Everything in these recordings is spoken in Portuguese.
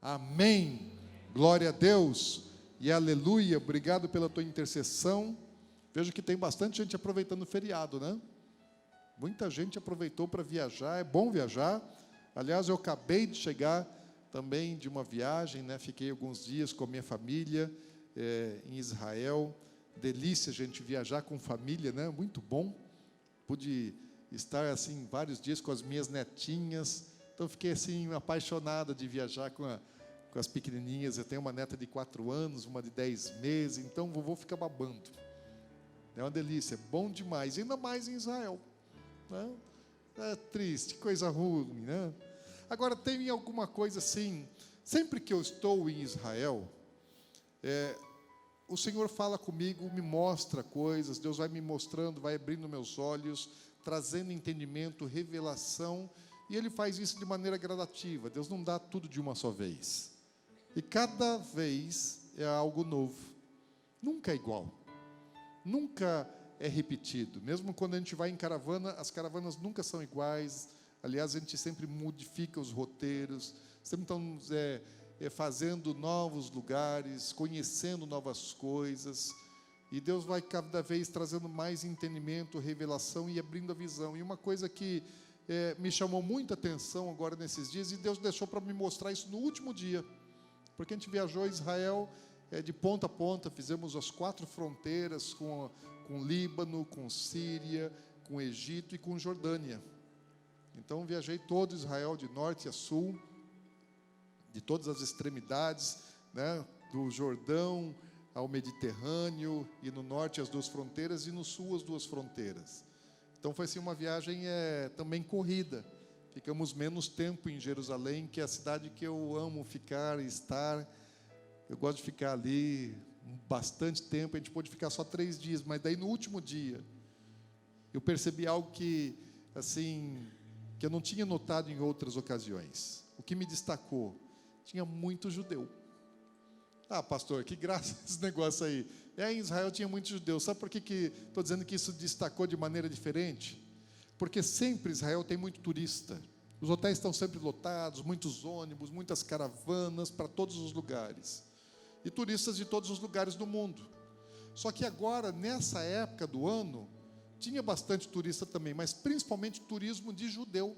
Amém. Glória a Deus e aleluia. Obrigado pela tua intercessão. Vejo que tem bastante gente aproveitando o feriado, né? Muita gente aproveitou para viajar. É bom viajar. Aliás, eu acabei de chegar também de uma viagem, né? Fiquei alguns dias com a minha família em Israel. Delícia a gente viajar com família, né? Muito bom. Pude estar assim vários dias com as minhas netinhas. Então fiquei assim apaixonado de viajar com as pequenininhas. Eu tenho uma neta de 4 anos, uma de 10 meses. Então o vovô fica babando. É uma delícia, é bom demais. Ainda mais em Israel, né? É triste, coisa ruim, né? Agora tem alguma coisa assim. Sempre que eu estou em Israel, o Senhor fala comigo, me mostra coisas. Deus vai me mostrando, vai abrindo meus olhos, trazendo entendimento, revelação. E Ele faz isso de maneira gradativa. Deus não dá tudo de uma só vez. E cada vez é algo novo. Nunca é igual. Nunca é repetido. Mesmo quando a gente vai em caravana, as caravanas nunca são iguais. Aliás, a gente sempre modifica os roteiros. Sempre estamos fazendo novos lugares, conhecendo novas coisas. E Deus vai cada vez trazendo mais entendimento, revelação e abrindo a visão. E uma coisa que me chamou muita atenção agora nesses dias, e Deus deixou para me mostrar isso no último dia, porque a gente viajou a Israel de ponta a ponta, fizemos as 4 fronteiras com Líbano, com Síria, com Egito e com Jordânia. Então viajei todo Israel de norte a sul, de todas as extremidades, né, do Jordão ao Mediterrâneo, e no norte as 2 fronteiras e no sul as 2 fronteiras. Então foi assim uma viagem também corrida. Ficamos menos tempo em Jerusalém, que é a cidade que eu amo ficar e estar. Eu gosto de ficar ali bastante tempo. A gente pôde ficar só 3 dias, mas daí no último dia eu percebi algo que eu não tinha notado em outras ocasiões. O que me destacou? Tinha muito judeu. Ah, pastor, que graça esse negócio aí. Em Israel tinha muitos judeus. Sabe por que estou dizendo que isso destacou de maneira diferente? Porque sempre Israel tem muito turista. Os hotéis estão sempre lotados, muitos ônibus, muitas caravanas para todos os lugares. E turistas de todos os lugares do mundo. Só que agora, nessa época do ano, tinha bastante turista também, mas principalmente turismo de judeu.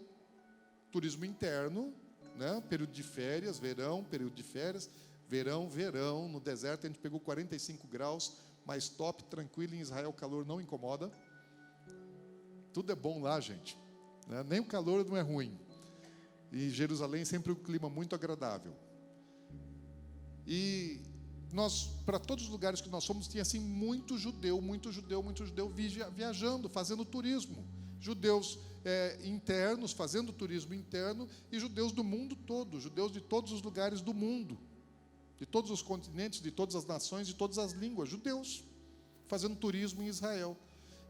Turismo interno, né? Período de férias, verão, período de férias. Verão, no deserto a gente pegou 45 graus, mas top, tranquilo. Em Israel o calor não incomoda. Tudo é bom lá, gente, né? Nem o calor não é ruim. E Jerusalém sempre um clima muito agradável. E nós, para todos os lugares que nós fomos, tinha assim muito judeu viajando, fazendo turismo. Judeus internos, fazendo turismo interno, e judeus do mundo todo, judeus de todos os lugares do mundo, de todos os continentes, de todas as nações, de todas as línguas, judeus, fazendo turismo em Israel.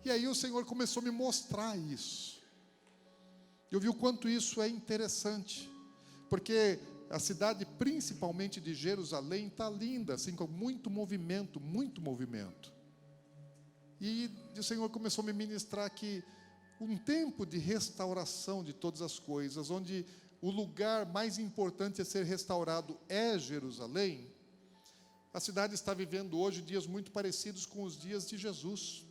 E aí o Senhor começou a me mostrar isso. Eu vi o quanto isso é interessante, porque a cidade, principalmente de Jerusalém, está linda, assim, com muito movimento, muito movimento. E o Senhor começou a me ministrar que um tempo de restauração de todas as coisas, onde o lugar mais importante a ser restaurado é Jerusalém. A cidade está vivendo hoje dias muito parecidos com os dias de Jesus.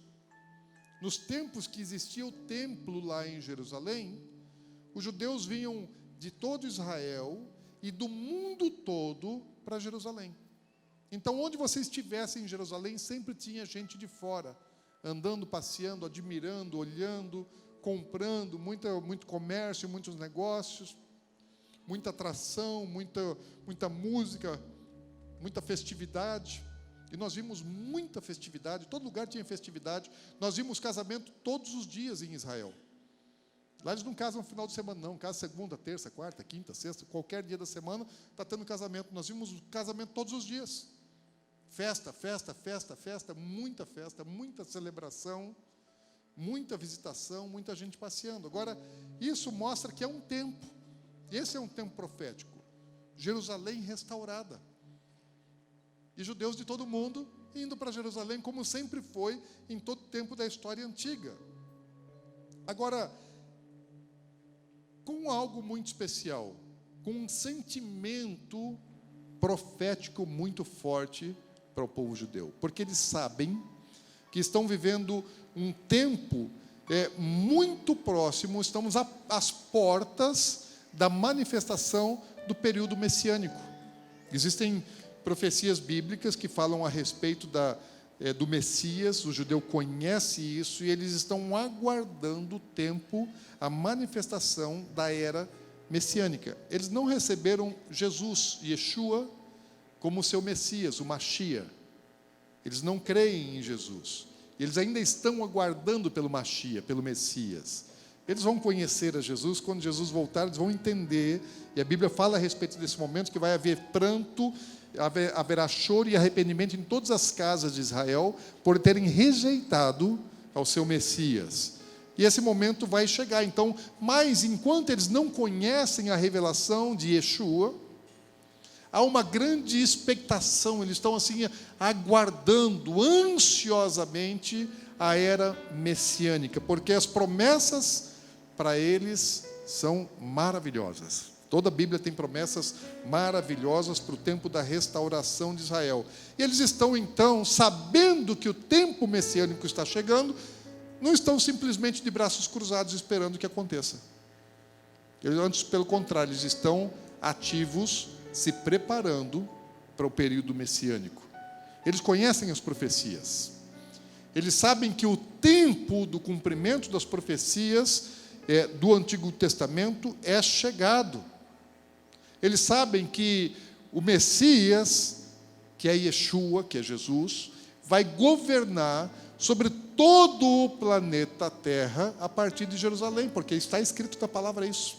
Nos tempos que existia o templo lá em Jerusalém, os judeus vinham de todo Israel e do mundo todo para Jerusalém. Então, onde você estivesse em Jerusalém, sempre tinha gente de fora, andando, passeando, admirando, olhando, comprando, muito comércio, muitos negócios, muita atração, muita música, muita festividade. E nós vimos muita festividade, todo lugar tinha festividade. Nós vimos casamento todos os dias em Israel. Lá eles não casam no final de semana, não. Casam segunda, terça, quarta, quinta, sexta, qualquer dia da semana está tendo casamento. Nós vimos casamento todos os dias. Festa, muita celebração, muita visitação, muita gente passeando. Agora, isso mostra que é um tempo. Esse é um tempo profético. Jerusalém restaurada. E judeus de todo mundo indo para Jerusalém, como sempre foi em todo o tempo da história antiga. Agora, com algo muito especial, com um sentimento profético muito forte para o povo judeu, porque eles sabem que estão vivendo um tempo muito próximo, estamos às portas da manifestação do período messiânico. Existem profecias bíblicas que falam a respeito do Messias, o judeu conhece isso, e eles estão aguardando o tempo, a manifestação da era messiânica. Eles não receberam Jesus, Yeshua, como seu Messias, o Mashiach. Eles não creem em Jesus. Eles ainda estão aguardando pelo Mashiach, pelo Messias. Eles vão conhecer a Jesus, quando Jesus voltar, eles vão entender, e a Bíblia fala a respeito desse momento, que vai haver pranto, haverá choro e arrependimento em todas as casas de Israel, por terem rejeitado ao seu Messias. E esse momento vai chegar. Então, mas enquanto eles não conhecem a revelação de Yeshua, há uma grande expectação, eles estão assim, aguardando ansiosamente a era messiânica, porque as promessas para eles são maravilhosas. Toda a Bíblia tem promessas maravilhosas para o tempo da restauração de Israel. E eles estão, então, sabendo que o tempo messiânico está chegando, não estão simplesmente de braços cruzados esperando que aconteça. Antes, pelo contrário, eles estão ativos, se preparando para o período messiânico. Eles conhecem as profecias. Eles sabem que o tempo do cumprimento das profecias do Antigo Testamento é chegado. Eles sabem que o Messias, que é Yeshua, que é Jesus, vai governar sobre todo o planeta Terra a partir de Jerusalém, porque está escrito na palavra isso.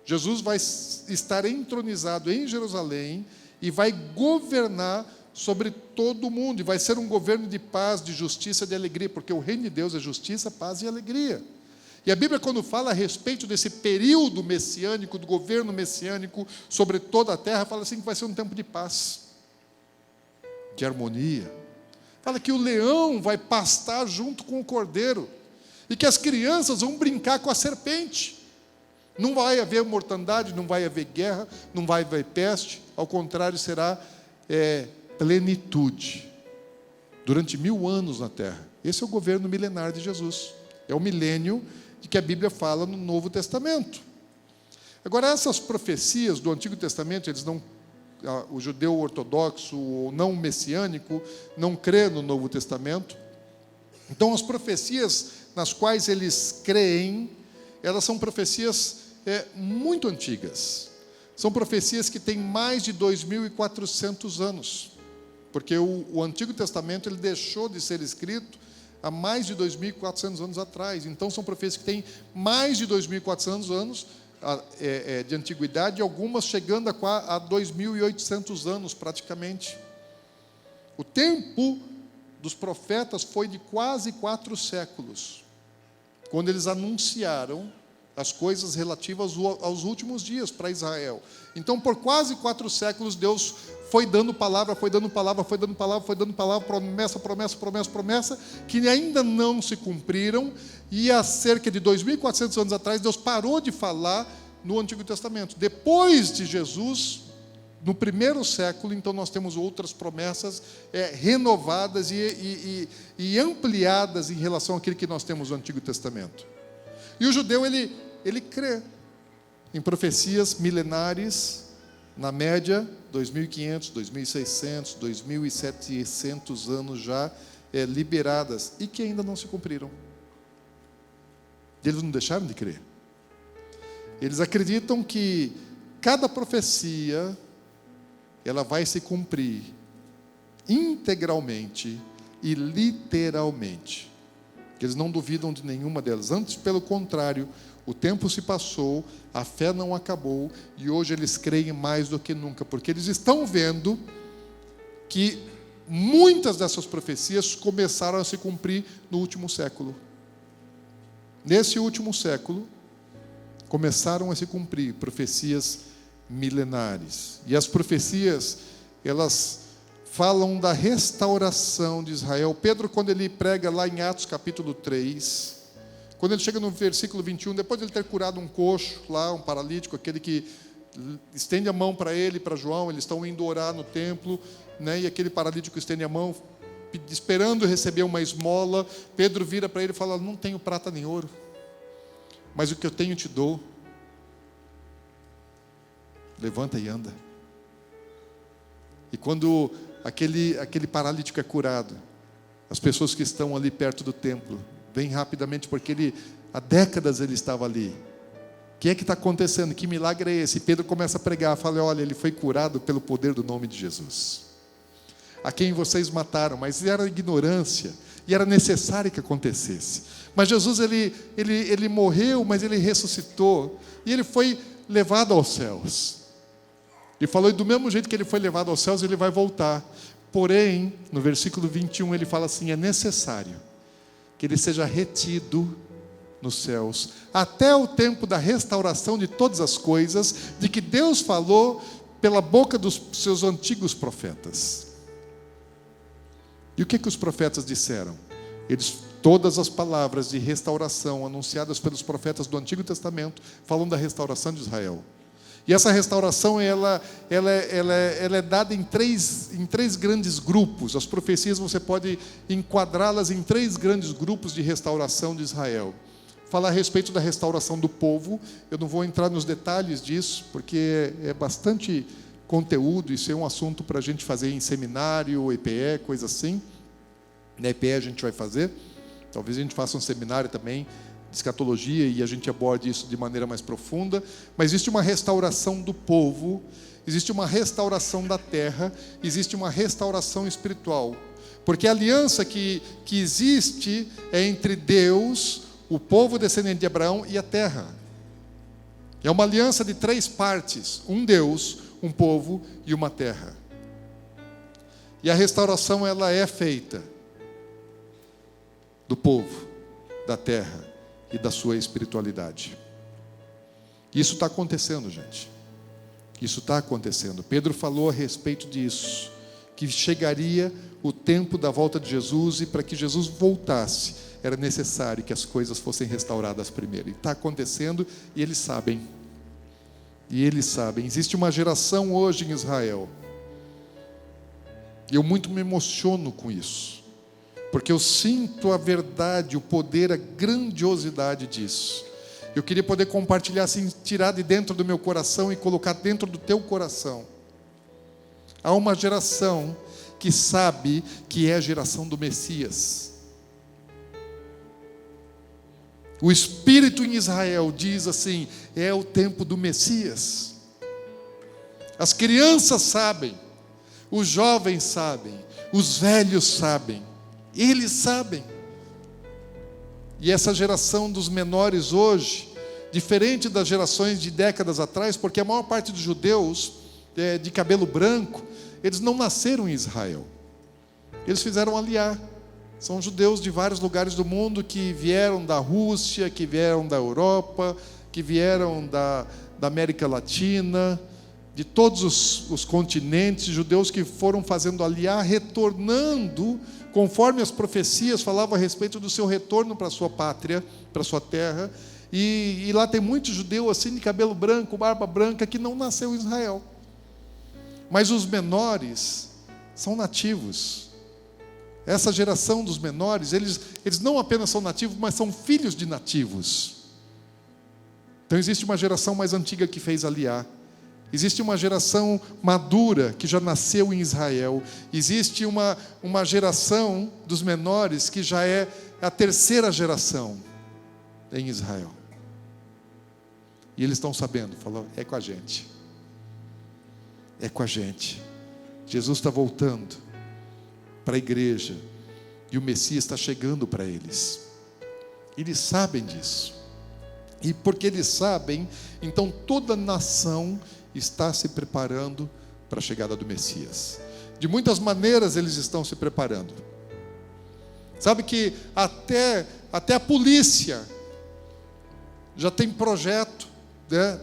Jesus vai estar entronizado em Jerusalém e vai governar sobre todo o mundo, e vai ser um governo de paz, de justiça, de alegria, porque o reino de Deus é justiça, paz e alegria. E a Bíblia, quando fala a respeito desse período messiânico, do governo messiânico sobre toda a terra, fala assim que vai ser um tempo de paz, de harmonia. Fala que o leão vai pastar junto com o cordeiro, e que as crianças vão brincar com a serpente. Não vai haver mortandade, não vai haver guerra, não vai haver peste, ao contrário, será plenitude, durante 1000 anos na terra. Esse é o governo milenar de Jesus, é o milênio de que a Bíblia fala no Novo Testamento. Agora, essas profecias do Antigo Testamento, o judeu ortodoxo ou não messiânico não crê no Novo Testamento. Então, as profecias nas quais eles creem, elas são profecias muito antigas. São profecias que têm mais de 2.400 anos, porque o Antigo Testamento ele deixou de ser escrito há mais de 2.400 anos atrás. Então, são profecias que têm mais de 2.400 anos de antiguidade, e algumas chegando a 2.800 anos, praticamente. O tempo dos profetas foi de quase 4 séculos, quando eles anunciaram as coisas relativas aos últimos dias para Israel. Então, por quase 4 séculos, Deus foi dando palavra, promessa, que ainda não se cumpriram, e há cerca de 2.400 anos atrás, Deus parou de falar no Antigo Testamento. Depois de Jesus, no 1º século, então nós temos outras promessas renovadas e ampliadas em relação àquilo que nós temos no Antigo Testamento. E o judeu, ele crê em profecias milenares, na média, 2.500, 2.600, 2.700 anos já liberadas, e que ainda não se cumpriram. Eles não deixaram de crer. Eles acreditam que cada profecia, ela vai se cumprir integralmente e literalmente. Eles não duvidam de nenhuma delas. Antes, pelo contrário, o tempo se passou, a fé não acabou, e hoje eles creem mais do que nunca, porque eles estão vendo que muitas dessas profecias começaram a se cumprir no último século. Nesse último século, começaram a se cumprir profecias milenares. E as profecias, elas falam da restauração de Israel. Pedro, quando ele prega lá em Atos capítulo 3, quando ele chega no versículo 21, depois de ele ter curado um coxo lá, um paralítico, aquele que estende a mão para ele, para João, eles estão indo orar no templo, né? E aquele paralítico estende a mão, esperando receber uma esmola. Pedro vira para ele e fala: não tenho prata nem ouro, mas o que eu tenho te dou. Levanta e anda. E quando aquele paralítico é curado, as pessoas que estão ali perto do templo vêm rapidamente, porque há décadas ele estava ali. O que é que está acontecendo? Que milagre é esse? E Pedro começa a pregar, fala: olha, ele foi curado pelo poder do nome de Jesus, a quem vocês mataram, mas era ignorância, e era necessário que acontecesse. Mas Jesus, ele morreu, mas ele ressuscitou, e ele foi levado aos céus. E falou: e do mesmo jeito que ele foi levado aos céus, ele vai voltar. Porém, no versículo 21, ele fala assim: é necessário que ele seja retido nos céus, até o tempo da restauração de todas as coisas, de que Deus falou pela boca dos seus antigos profetas. E o que os profetas disseram? Todas as palavras de restauração anunciadas pelos profetas do Antigo Testamento falam da restauração de Israel. E essa restauração ela é dada em três grandes grupos. As profecias você pode enquadrá-las em 3 grandes grupos de restauração de Israel. Falar a respeito da restauração do povo, eu não vou entrar nos detalhes disso, porque é bastante conteúdo, isso é um assunto para a gente fazer em seminário, EPE, coisa assim. Na EPE a gente vai fazer, talvez a gente faça um seminário também de escatologia e a gente aborde isso de maneira mais profunda. Mas existe uma restauração do povo, existe uma restauração da terra, existe uma restauração espiritual, porque a aliança que existe é entre Deus, o povo descendente de Abraão, e a terra. É uma aliança de 3 partes: um Deus, um povo e uma terra. E a restauração ela é feita do povo, da terra e da sua espiritualidade. Isso está acontecendo, gente. Isso está acontecendo. Pedro falou a respeito disso, que chegaria o tempo da volta de Jesus, e para que Jesus voltasse, era necessário que as coisas fossem restauradas primeiro. E está acontecendo, e eles sabem. E eles sabem. Existe uma geração hoje em Israel, e eu muito me emociono com isso, porque eu sinto a verdade, o poder, a grandiosidade disso. Eu queria poder compartilhar assim, tirar de dentro do meu coração e colocar dentro do teu coração. Há uma geração que sabe que é a geração do Messias. O Espírito em Israel diz assim: é o tempo do Messias. As crianças sabem, os jovens sabem, os velhos sabem, eles sabem. E essa geração dos menores hoje, diferente das gerações de décadas atrás, porque a maior parte dos judeus de cabelo branco, eles não nasceram em Israel, eles fizeram aliar. São judeus de vários lugares do mundo que vieram da Rússia, que vieram da Europa, que vieram da América Latina, de todos os continentes, judeus que foram fazendo aliar, retornando, conforme as profecias falavam a respeito do seu retorno para a sua pátria, para a sua terra. E lá tem muito judeu assim, de cabelo branco, barba branca, que não nasceu em Israel. Mas os menores são nativos. Essa geração dos menores, eles não apenas são nativos, mas são filhos de nativos. Então existe uma geração mais antiga que fez aliar. Existe uma geração madura que já nasceu em Israel. Existe uma geração dos menores que já é a 3ª geração em Israel. E eles estão sabendo, falou: é com a gente. É com a gente. Jesus está voltando para a igreja, e o Messias está chegando para eles. Eles sabem disso. E porque eles sabem, então toda nação está se preparando para a chegada do Messias. De muitas maneiras eles estão se preparando. Sabe que até a polícia já tem projeto,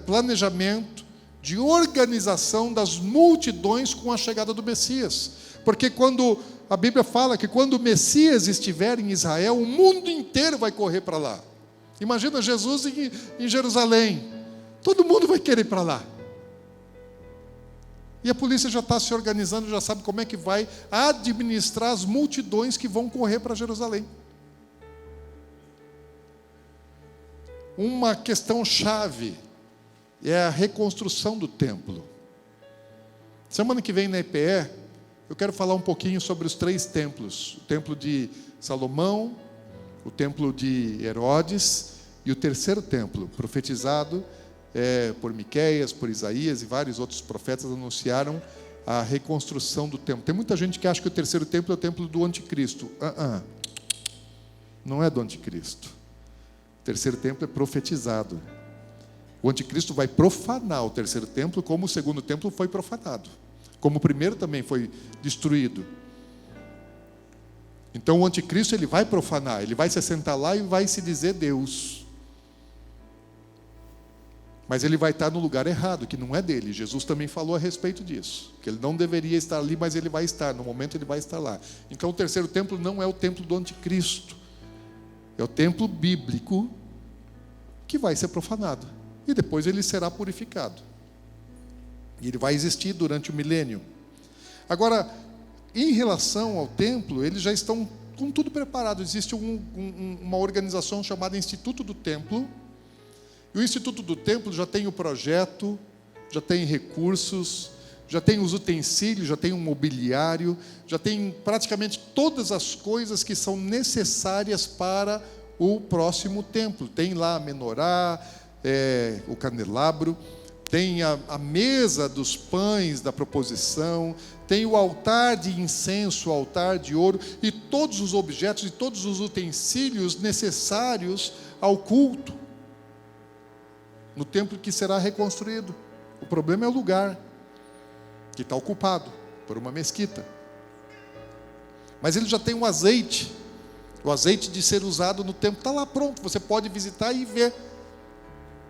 planejamento de organização das multidões com a chegada do Messias. Porque quando a Bíblia fala que quando o Messias estiver em Israel, o mundo inteiro vai correr para lá. Imagina Jesus em Jerusalém, todo mundo vai querer ir para lá. E a polícia já está se organizando, já sabe como é que vai administrar as multidões que vão correr para Jerusalém. Uma questão chave é a reconstrução do templo. Semana que vem na EPE, eu quero falar um pouquinho sobre os 3 templos. O templo de Salomão, o templo de Herodes e o 3º templo, profetizado por Miqueias, por Isaías e vários outros profetas anunciaram a reconstrução do templo. Tem muita gente que acha que o 3º templo é o templo do anticristo. Não é do anticristo. O 3º templo é profetizado. O anticristo vai profanar o 3º templo como o 2º templo foi profanado. Como o 1º também foi destruído. Então o anticristo ele vai profanar, ele vai se assentar lá e vai se dizer Deus. Mas ele vai estar no lugar errado, que não é dele. Jesus também falou a respeito disso, que ele não deveria estar ali, mas ele vai estar, no momento ele vai estar lá. Então o 3º templo não é o templo do anticristo, é o templo bíblico que vai ser profanado, e depois ele será purificado. E ele vai existir durante o milênio. Agora, em relação ao templo, eles já estão com tudo preparado. Existe uma organização chamada Instituto do Templo. E o Instituto do Templo já tem o projeto, já tem recursos, já tem os utensílios, já tem o mobiliário, já tem praticamente todas as coisas que são necessárias para o próximo templo. Tem lá a menorá, o candelabro, tem a mesa dos pães da proposição, tem o altar de incenso, o altar de ouro, e todos os objetos e todos os utensílios necessários ao culto, no templo que será reconstruído. O problema é o lugar, que está ocupado por uma mesquita. Mas ele já tem o azeite de ser usado no templo, está lá pronto, você pode visitar e ver.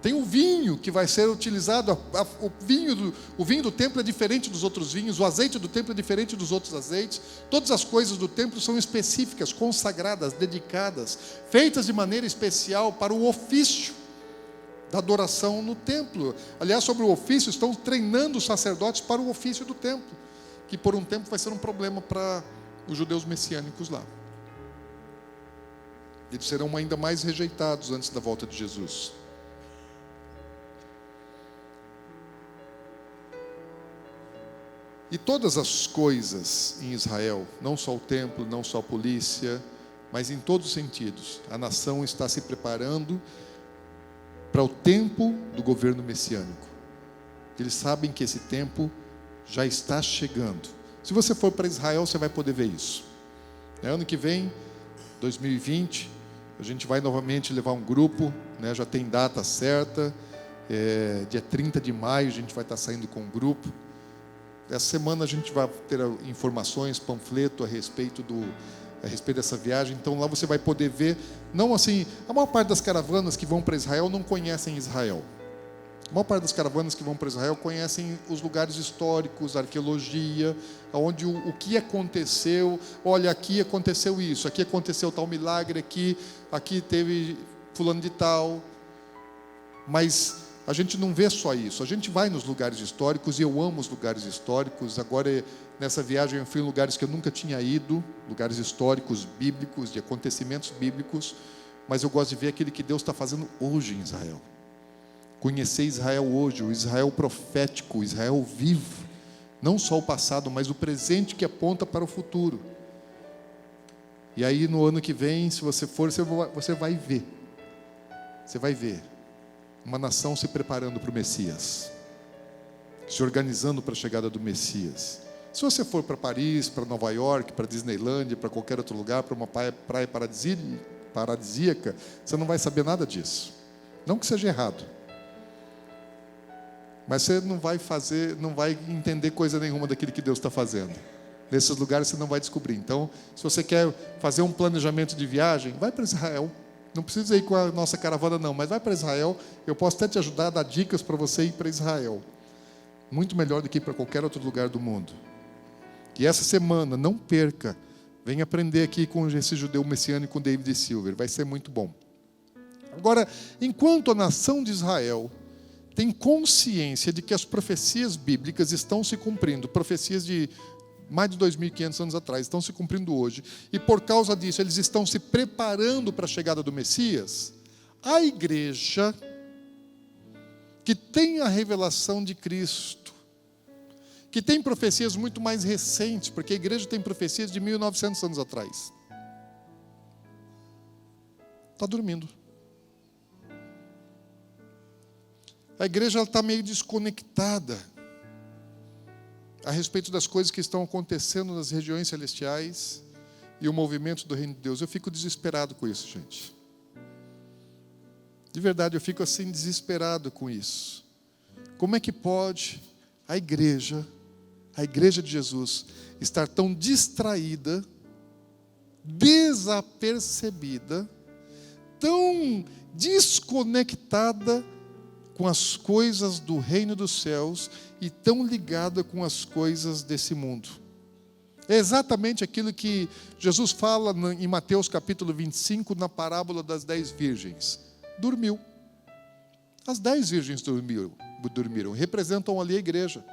Tem o vinho que vai ser utilizado, o vinho do templo é diferente dos outros vinhos, o azeite do templo é diferente dos outros azeites, todas as coisas do templo são específicas, consagradas, dedicadas, feitas de maneira especial para o ofício da adoração no templo. Aliás, sobre o ofício, estão treinando os sacerdotes para o ofício do templo, que por um tempo vai ser um problema para os judeus messiânicos lá. Eles serão ainda mais rejeitados antes da volta de Jesus. E todas as coisas em Israel, não só o templo, não só a polícia, mas em todos os sentidos, a nação está se preparando para o tempo do governo messiânico. Eles sabem que esse tempo já está chegando. Se você for para Israel, você vai poder ver isso. Ano que vem, 2020, a gente vai novamente levar um grupo, já tem data certa, dia 30 de maio a gente vai estar saindo com um grupo. Essa semana a gente vai ter informações, panfleto a respeito dessa viagem. Então lá você vai poder ver, não assim, a maior parte das caravanas que vão para Israel não conhecem Israel. A maior parte das caravanas que vão para Israel conhecem os lugares históricos, a arqueologia, onde o que aconteceu. Olha, aqui aconteceu isso, aqui aconteceu tal milagre, aqui teve fulano de tal. Mas a gente não vê só isso, a gente vai nos lugares históricos, e eu amo os lugares históricos. Agora, nessa viagem, eu fui em lugares que eu nunca tinha ido, lugares históricos, bíblicos, de acontecimentos bíblicos, mas eu gosto de ver aquilo que Deus está fazendo hoje em Israel. Conhecer Israel hoje, o Israel profético, o Israel vivo, não só o passado, mas o presente que aponta para o futuro. E aí, no ano que vem, se você for, você vai ver. Você vai ver uma nação se preparando para o Messias, se organizando para a chegada do Messias. Se você for para Paris, para Nova York, para Disneylândia, para qualquer outro lugar, para uma praia paradisíaca, você não vai saber nada disso. Não que seja errado, mas você não vai entender coisa nenhuma daquilo que Deus está fazendo. Nesses lugares você não vai descobrir. Então, se você quer fazer um planejamento de viagem, vai para Israel. Não precisa ir com a nossa caravana não, mas vai para Israel. Eu posso até te ajudar a dar dicas para você ir para Israel. Muito melhor do que ir para qualquer outro lugar do mundo. E essa semana, não perca, venha aprender aqui com esse judeu messiânico, com David Silver, vai ser muito bom. Agora, enquanto a nação de Israel tem consciência de que as profecias bíblicas estão se cumprindo, profecias de mais de 2.500 anos atrás, estão se cumprindo hoje, e por causa disso eles estão se preparando para a chegada do Messias, a igreja que tem a revelação de Cristo, que tem profecias muito mais recentes, porque a igreja tem profecias de 1.900 anos atrás, está dormindo. A igreja está meio desconectada a respeito das coisas que estão acontecendo nas regiões celestiais e o movimento do reino de Deus. Eu fico desesperado com isso, gente. De verdade, eu fico assim desesperado com isso. Como é que pode a igreja de Jesus, estar tão distraída, desapercebida, tão desconectada com as coisas do reino dos céus e tão ligada com as coisas desse mundo? É exatamente aquilo que Jesus fala em Mateus capítulo 25, na parábola das 10 virgens. Dormiu. As 10 virgens dormiram, representam ali a igreja.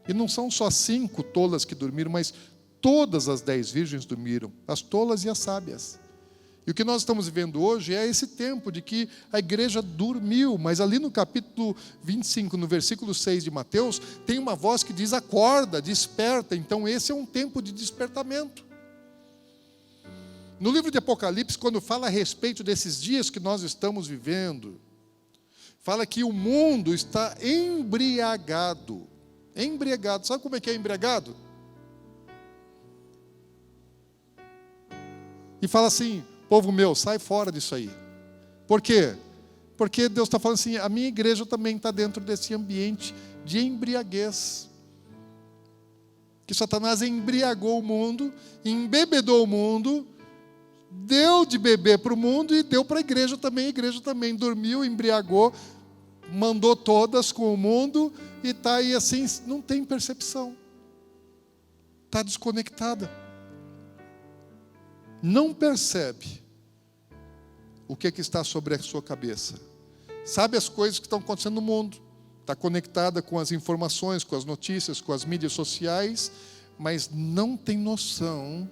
E não são só 5 tolas que dormiram, mas todas as 10 virgens dormiram, as tolas e as sábias. E o que nós estamos vivendo hoje é esse tempo de que a igreja dormiu, mas ali no capítulo 25, no versículo 6 de Mateus, tem uma voz que diz: acorda, desperta. Então esse é um tempo de despertamento. No livro de Apocalipse, quando fala a respeito desses dias que nós estamos vivendo, fala que o mundo está embriagado. Embriagado. Sabe como é que é embriagado? E fala assim: povo meu, sai fora disso aí. Por quê? Porque Deus está falando assim: a minha igreja também está dentro desse ambiente de embriaguez. Que Satanás embriagou o mundo, embebedou o mundo, deu de beber para o mundo e deu para a igreja também. A igreja também dormiu, embriagou, mandou todas com o mundo e está aí assim, não tem percepção. Está desconectada. Não percebe o que está sobre a sua cabeça. Sabe as coisas que estão acontecendo no mundo. Está conectada com as informações, com as notícias, com as mídias sociais, mas não tem noção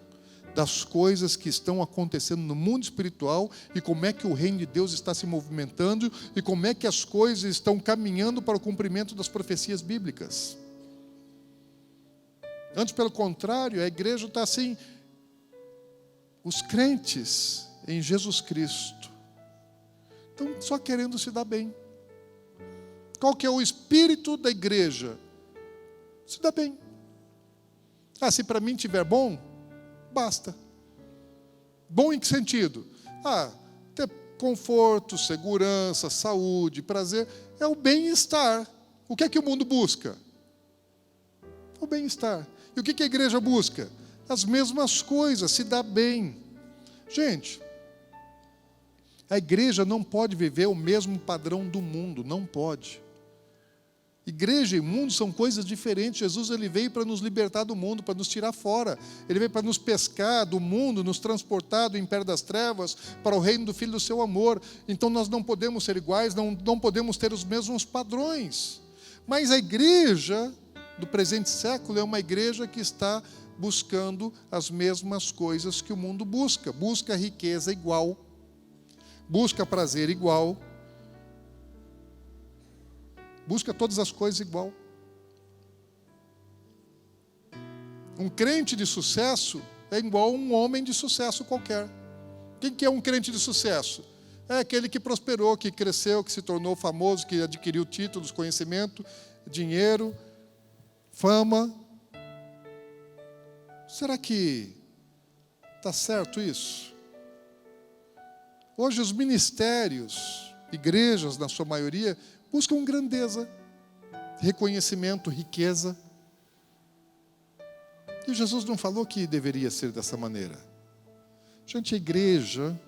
das coisas que estão acontecendo no mundo espiritual e como é que o reino de Deus está se movimentando e como é que as coisas estão caminhando para o cumprimento das profecias bíblicas. Antes, pelo contrário, a igreja está assim, os crentes em Jesus Cristo estão só querendo se dar bem. Qual que é o espírito da igreja? Se dá bem. Se para mim estiver bom, basta. Bom em que sentido? Ter conforto, segurança, saúde, prazer, é o bem-estar. O que é que o mundo busca? O bem-estar. E o que a igreja busca? As mesmas coisas, se dá bem. Gente, a igreja não pode viver o mesmo padrão do mundo, não pode. Igreja e mundo são coisas diferentes. Jesus ele veio para nos libertar do mundo, para nos tirar fora. Ele veio para nos pescar do mundo, nos transportar do império das trevas para o reino do Filho do seu amor. Então nós não podemos ser iguais, não podemos ter os mesmos padrões. Mas a igreja do presente século é uma igreja que está buscando as mesmas coisas que o mundo busca. Busca riqueza igual, busca prazer igual, busca todas as coisas igual. Um crente de sucesso é igual a um homem de sucesso qualquer. Quem que é um crente de sucesso? É aquele que prosperou, que cresceu, que se tornou famoso, que adquiriu títulos, conhecimento, dinheiro, fama. Será que está certo isso? Hoje os ministérios, igrejas na sua maioria, buscam grandeza, reconhecimento, riqueza. E Jesus não falou que deveria ser dessa maneira. Gente, a igreja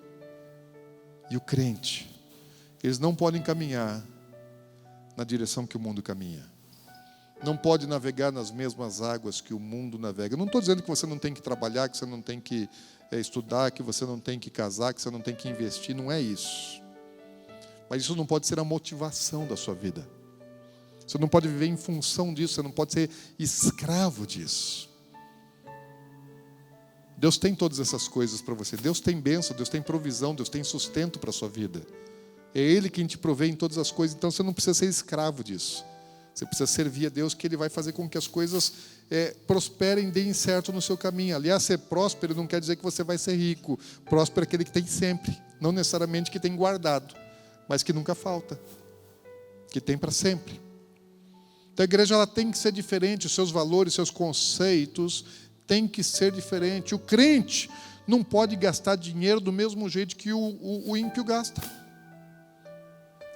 e o crente, eles não podem caminhar na direção que o mundo caminha. Não pode navegar nas mesmas águas que o mundo navega. Eu não estou dizendo que você não tem que trabalhar, que você não tem que estudar, que você não tem que casar, que você não tem que investir. Não é isso. Mas isso não pode ser a motivação da sua vida. Você não pode viver em função disso, você não pode ser escravo disso. Deus tem todas essas coisas para você. Deus tem bênção, Deus tem provisão, Deus tem sustento para a sua vida. É Ele quem te provê em todas as coisas, então você não precisa ser escravo disso. Você precisa servir a Deus, que Ele vai fazer com que as coisas prosperem, deem certo no seu caminho. Aliás, ser próspero não quer dizer que você vai ser rico. Próspero é aquele que tem sempre, não necessariamente que tem guardado, mas que nunca falta, que tem para sempre. Então a igreja ela tem que ser diferente, os seus valores, seus conceitos têm que ser diferentes. O crente não pode gastar dinheiro do mesmo jeito que o ímpio gasta.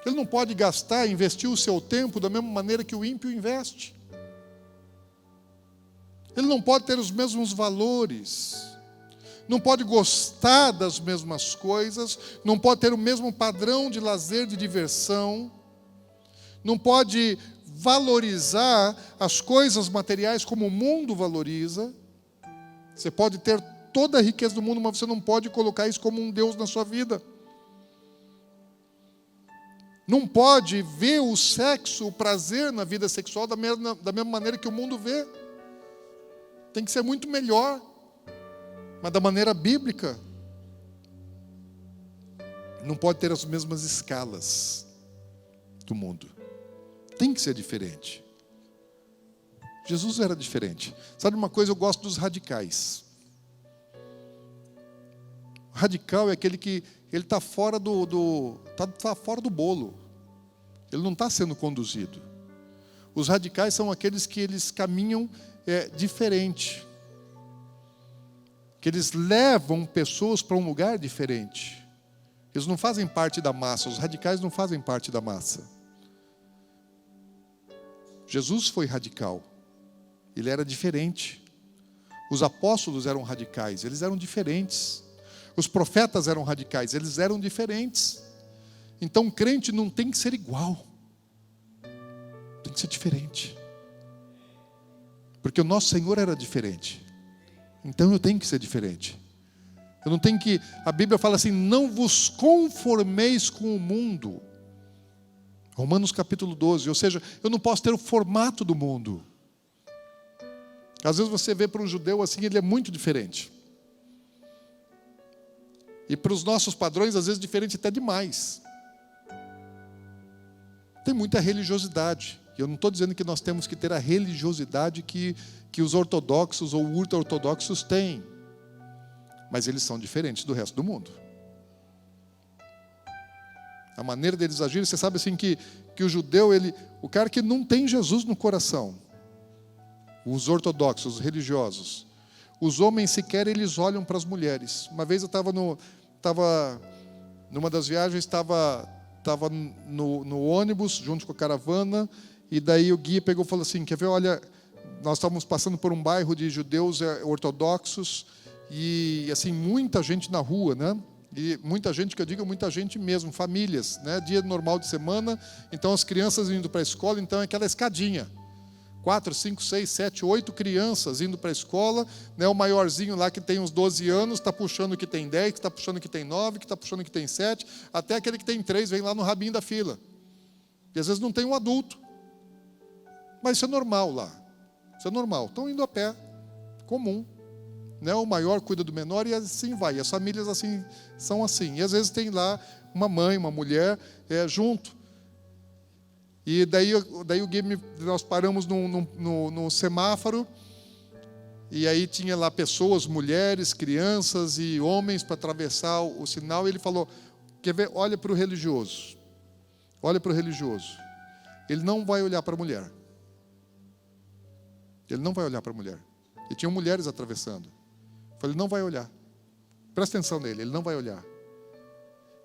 Ele não pode gastar, investir o seu tempo da mesma maneira que o ímpio investe. Ele não pode ter os mesmos valores, não pode gostar das mesmas coisas, não pode ter o mesmo padrão de lazer, de diversão, não pode valorizar as coisas materiais como o mundo valoriza. Você pode ter toda a riqueza do mundo, mas você não pode colocar isso como um Deus na sua vida. Não pode ver o sexo, o prazer na vida sexual da mesma maneira que o mundo vê. Tem que ser muito melhor, mas da maneira bíblica. Não pode ter as mesmas escalas do mundo. Tem que ser diferente. Jesus era diferente. Sabe uma coisa, eu gosto dos radicais. O radical é aquele que ele está fora tá fora do bolo. Ele não está sendo conduzido. Os radicais são aqueles que eles caminham diferente. Que eles levam pessoas para um lugar diferente. Eles não fazem parte da massa. Os radicais não fazem parte da massa. Jesus foi radical. Ele era diferente. Os apóstolos eram radicais. Eles eram diferentes. Os profetas eram radicais. Eles eram diferentes. Então, crente não tem que ser igual. Tem que ser diferente. Porque o nosso Senhor era diferente. Então, eu tenho que ser diferente. Eu não tenho que... A Bíblia fala assim, não vos conformeis com o mundo. Romanos capítulo 12. Ou seja, eu não posso ter o formato do mundo. Às vezes você vê para um judeu assim, ele é muito diferente. E para os nossos padrões, às vezes diferente até demais. Tem muita religiosidade. E eu não estou dizendo que nós temos que ter a religiosidade que os ortodoxos ou ultra-ortodoxos têm. Mas eles são diferentes do resto do mundo. A maneira deles agirem, você sabe assim que o judeu, o cara que não tem Jesus no coração, os ortodoxos, os religiosos, os homens sequer eles olham para as mulheres. Uma vez eu estava numa das viagens, estava no ônibus, junto com a caravana, e daí o guia pegou e falou assim, quer ver, olha, nós estávamos passando por um bairro de judeus ortodoxos, e assim, muita gente na rua, né? E muita gente, que eu digo, muita gente mesmo, famílias, né? Dia normal de semana, então as crianças indo para a escola, então é aquela escadinha. 4, 5, 6, 7, 8 crianças indo para a escola, né? O maiorzinho lá que tem uns 12 anos, está puxando que tem 10, que está puxando que tem 9, que está puxando que tem 7, até aquele que tem 3 vem lá no rabinho da fila. E às vezes não tem um adulto. Mas isso é normal lá. Isso é normal. Estão indo a pé, comum. Né? O maior cuida do menor e assim vai. E as famílias assim são assim. E às vezes tem lá uma mãe, uma mulher junto. E daí o Gui, nós paramos no semáforo, e aí tinha lá pessoas, mulheres, crianças e homens para atravessar o sinal, e ele falou, quer ver? Olha para o religioso. Olha para o religioso. Ele não vai olhar para a mulher. Ele não vai olhar para a mulher. E tinham mulheres atravessando. Eu falei, não vai olhar. Presta atenção nele, ele não vai olhar.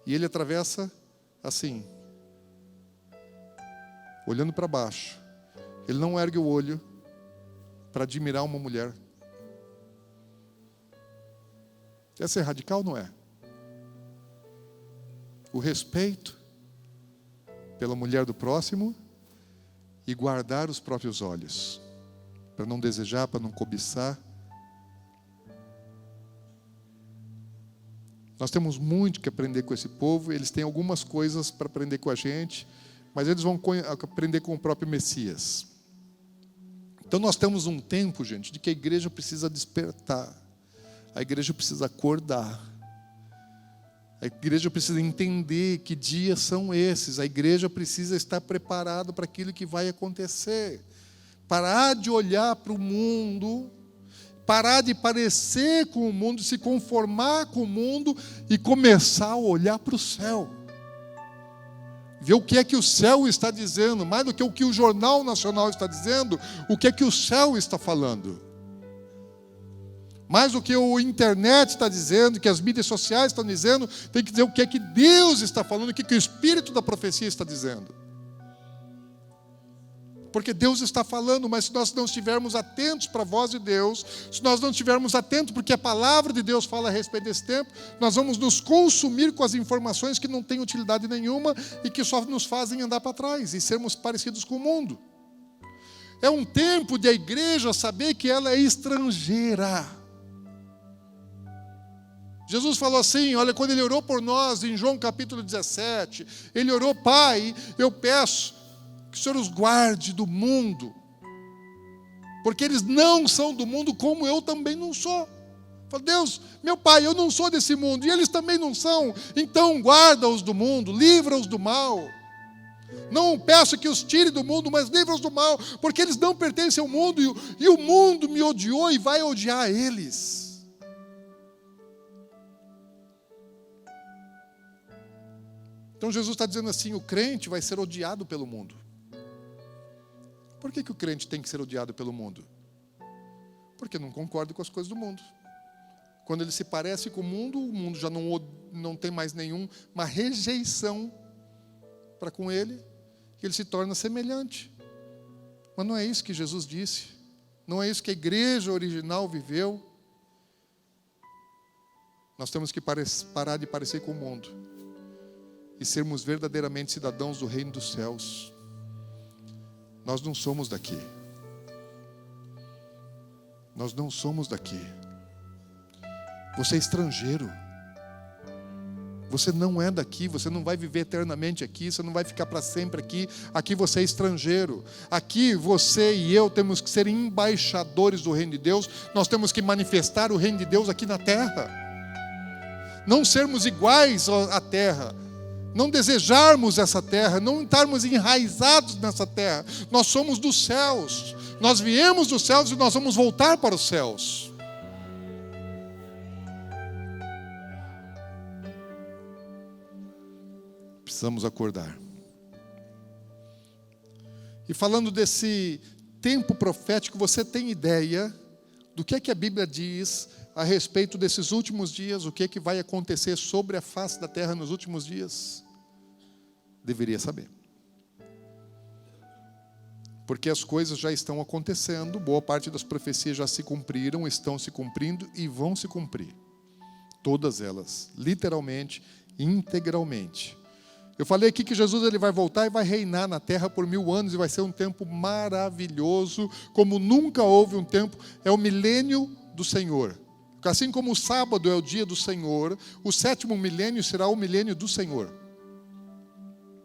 E ele atravessa assim, olhando para baixo. Ele não ergue o olho para admirar uma mulher. Quer ser radical, não é? O respeito pela mulher do próximo e guardar os próprios olhos, para não desejar, para não cobiçar. Nós temos muito que aprender com esse povo, eles têm algumas coisas para aprender com a gente, mas eles vão aprender com o próprio Messias. Então nós temos um tempo, gente, de que a igreja precisa despertar, a igreja precisa acordar, a igreja precisa entender que dias são esses, a igreja precisa estar preparada para aquilo que vai acontecer, parar de olhar para o mundo, parar de parecer com o mundo, se conformar com o mundo e começar a olhar para o céu. Ver o que é que o céu está dizendo, mais do que o que o Jornal Nacional está dizendo, o que é que o céu está falando. Mais do que a internet está dizendo, que as mídias sociais estão dizendo, tem que dizer o que é que Deus está falando, o que é que o Espírito da profecia está dizendo. Porque Deus está falando, mas se nós não estivermos atentos para a voz de Deus, se nós não estivermos atentos porque a palavra de Deus fala a respeito desse tempo, nós vamos nos consumir com as informações que não têm utilidade nenhuma e que só nos fazem andar para trás e sermos parecidos com o mundo. É um tempo de a igreja saber que ela é estrangeira. Jesus falou assim, olha, quando ele orou por nós, em João capítulo 17, ele orou: Pai, eu peço que o Senhor os guarde do mundo, porque eles não são do mundo, como eu também não sou. Fala: Deus, meu Pai, eu não sou desse mundo, e eles também não são, então guarda-os do mundo, livra-os do mal. Não peço que os tire do mundo, mas livra-os do mal, porque eles não pertencem ao mundo, e o mundo me odiou e vai odiar eles. Então Jesus está dizendo assim: o crente vai ser odiado pelo mundo. Por que o crente tem que ser odiado pelo mundo? Porque não concorda com as coisas do mundo. Quando ele se parece com o mundo já não tem mais nenhuma rejeição para com ele, que ele se torna semelhante. Mas não é isso que Jesus disse. Não é isso que a igreja original viveu. Nós temos que parar de parecer com o mundo e sermos verdadeiramente cidadãos do reino dos céus. Nós não somos daqui. Nós não somos daqui. Você é estrangeiro. Você não é daqui, você não vai viver eternamente aqui, você não vai ficar para sempre aqui. Aqui você é estrangeiro. Aqui você e eu temos que ser embaixadores do reino de Deus. Nós temos que manifestar o reino de Deus aqui na terra. Não sermos iguais à terra. Não desejarmos essa terra, não estarmos enraizados nessa terra. Nós somos dos céus. Nós viemos dos céus e nós vamos voltar para os céus. Precisamos acordar. E falando desse tempo profético, você tem ideia do que é que a Bíblia diz a respeito desses últimos dias? O que é que vai acontecer sobre a face da terra nos últimos dias? Deveria saber. Porque as coisas já estão acontecendo, boa parte das profecias já se cumpriram, estão se cumprindo e vão se cumprir. Todas elas, literalmente, integralmente. Eu falei aqui que Jesus ele vai voltar e vai reinar na terra por 1000 anos, e vai ser um tempo maravilhoso, como nunca houve um tempo. É o milênio do Senhor. Assim como o sábado é o dia do Senhor, o 7º milênio será o milênio do Senhor.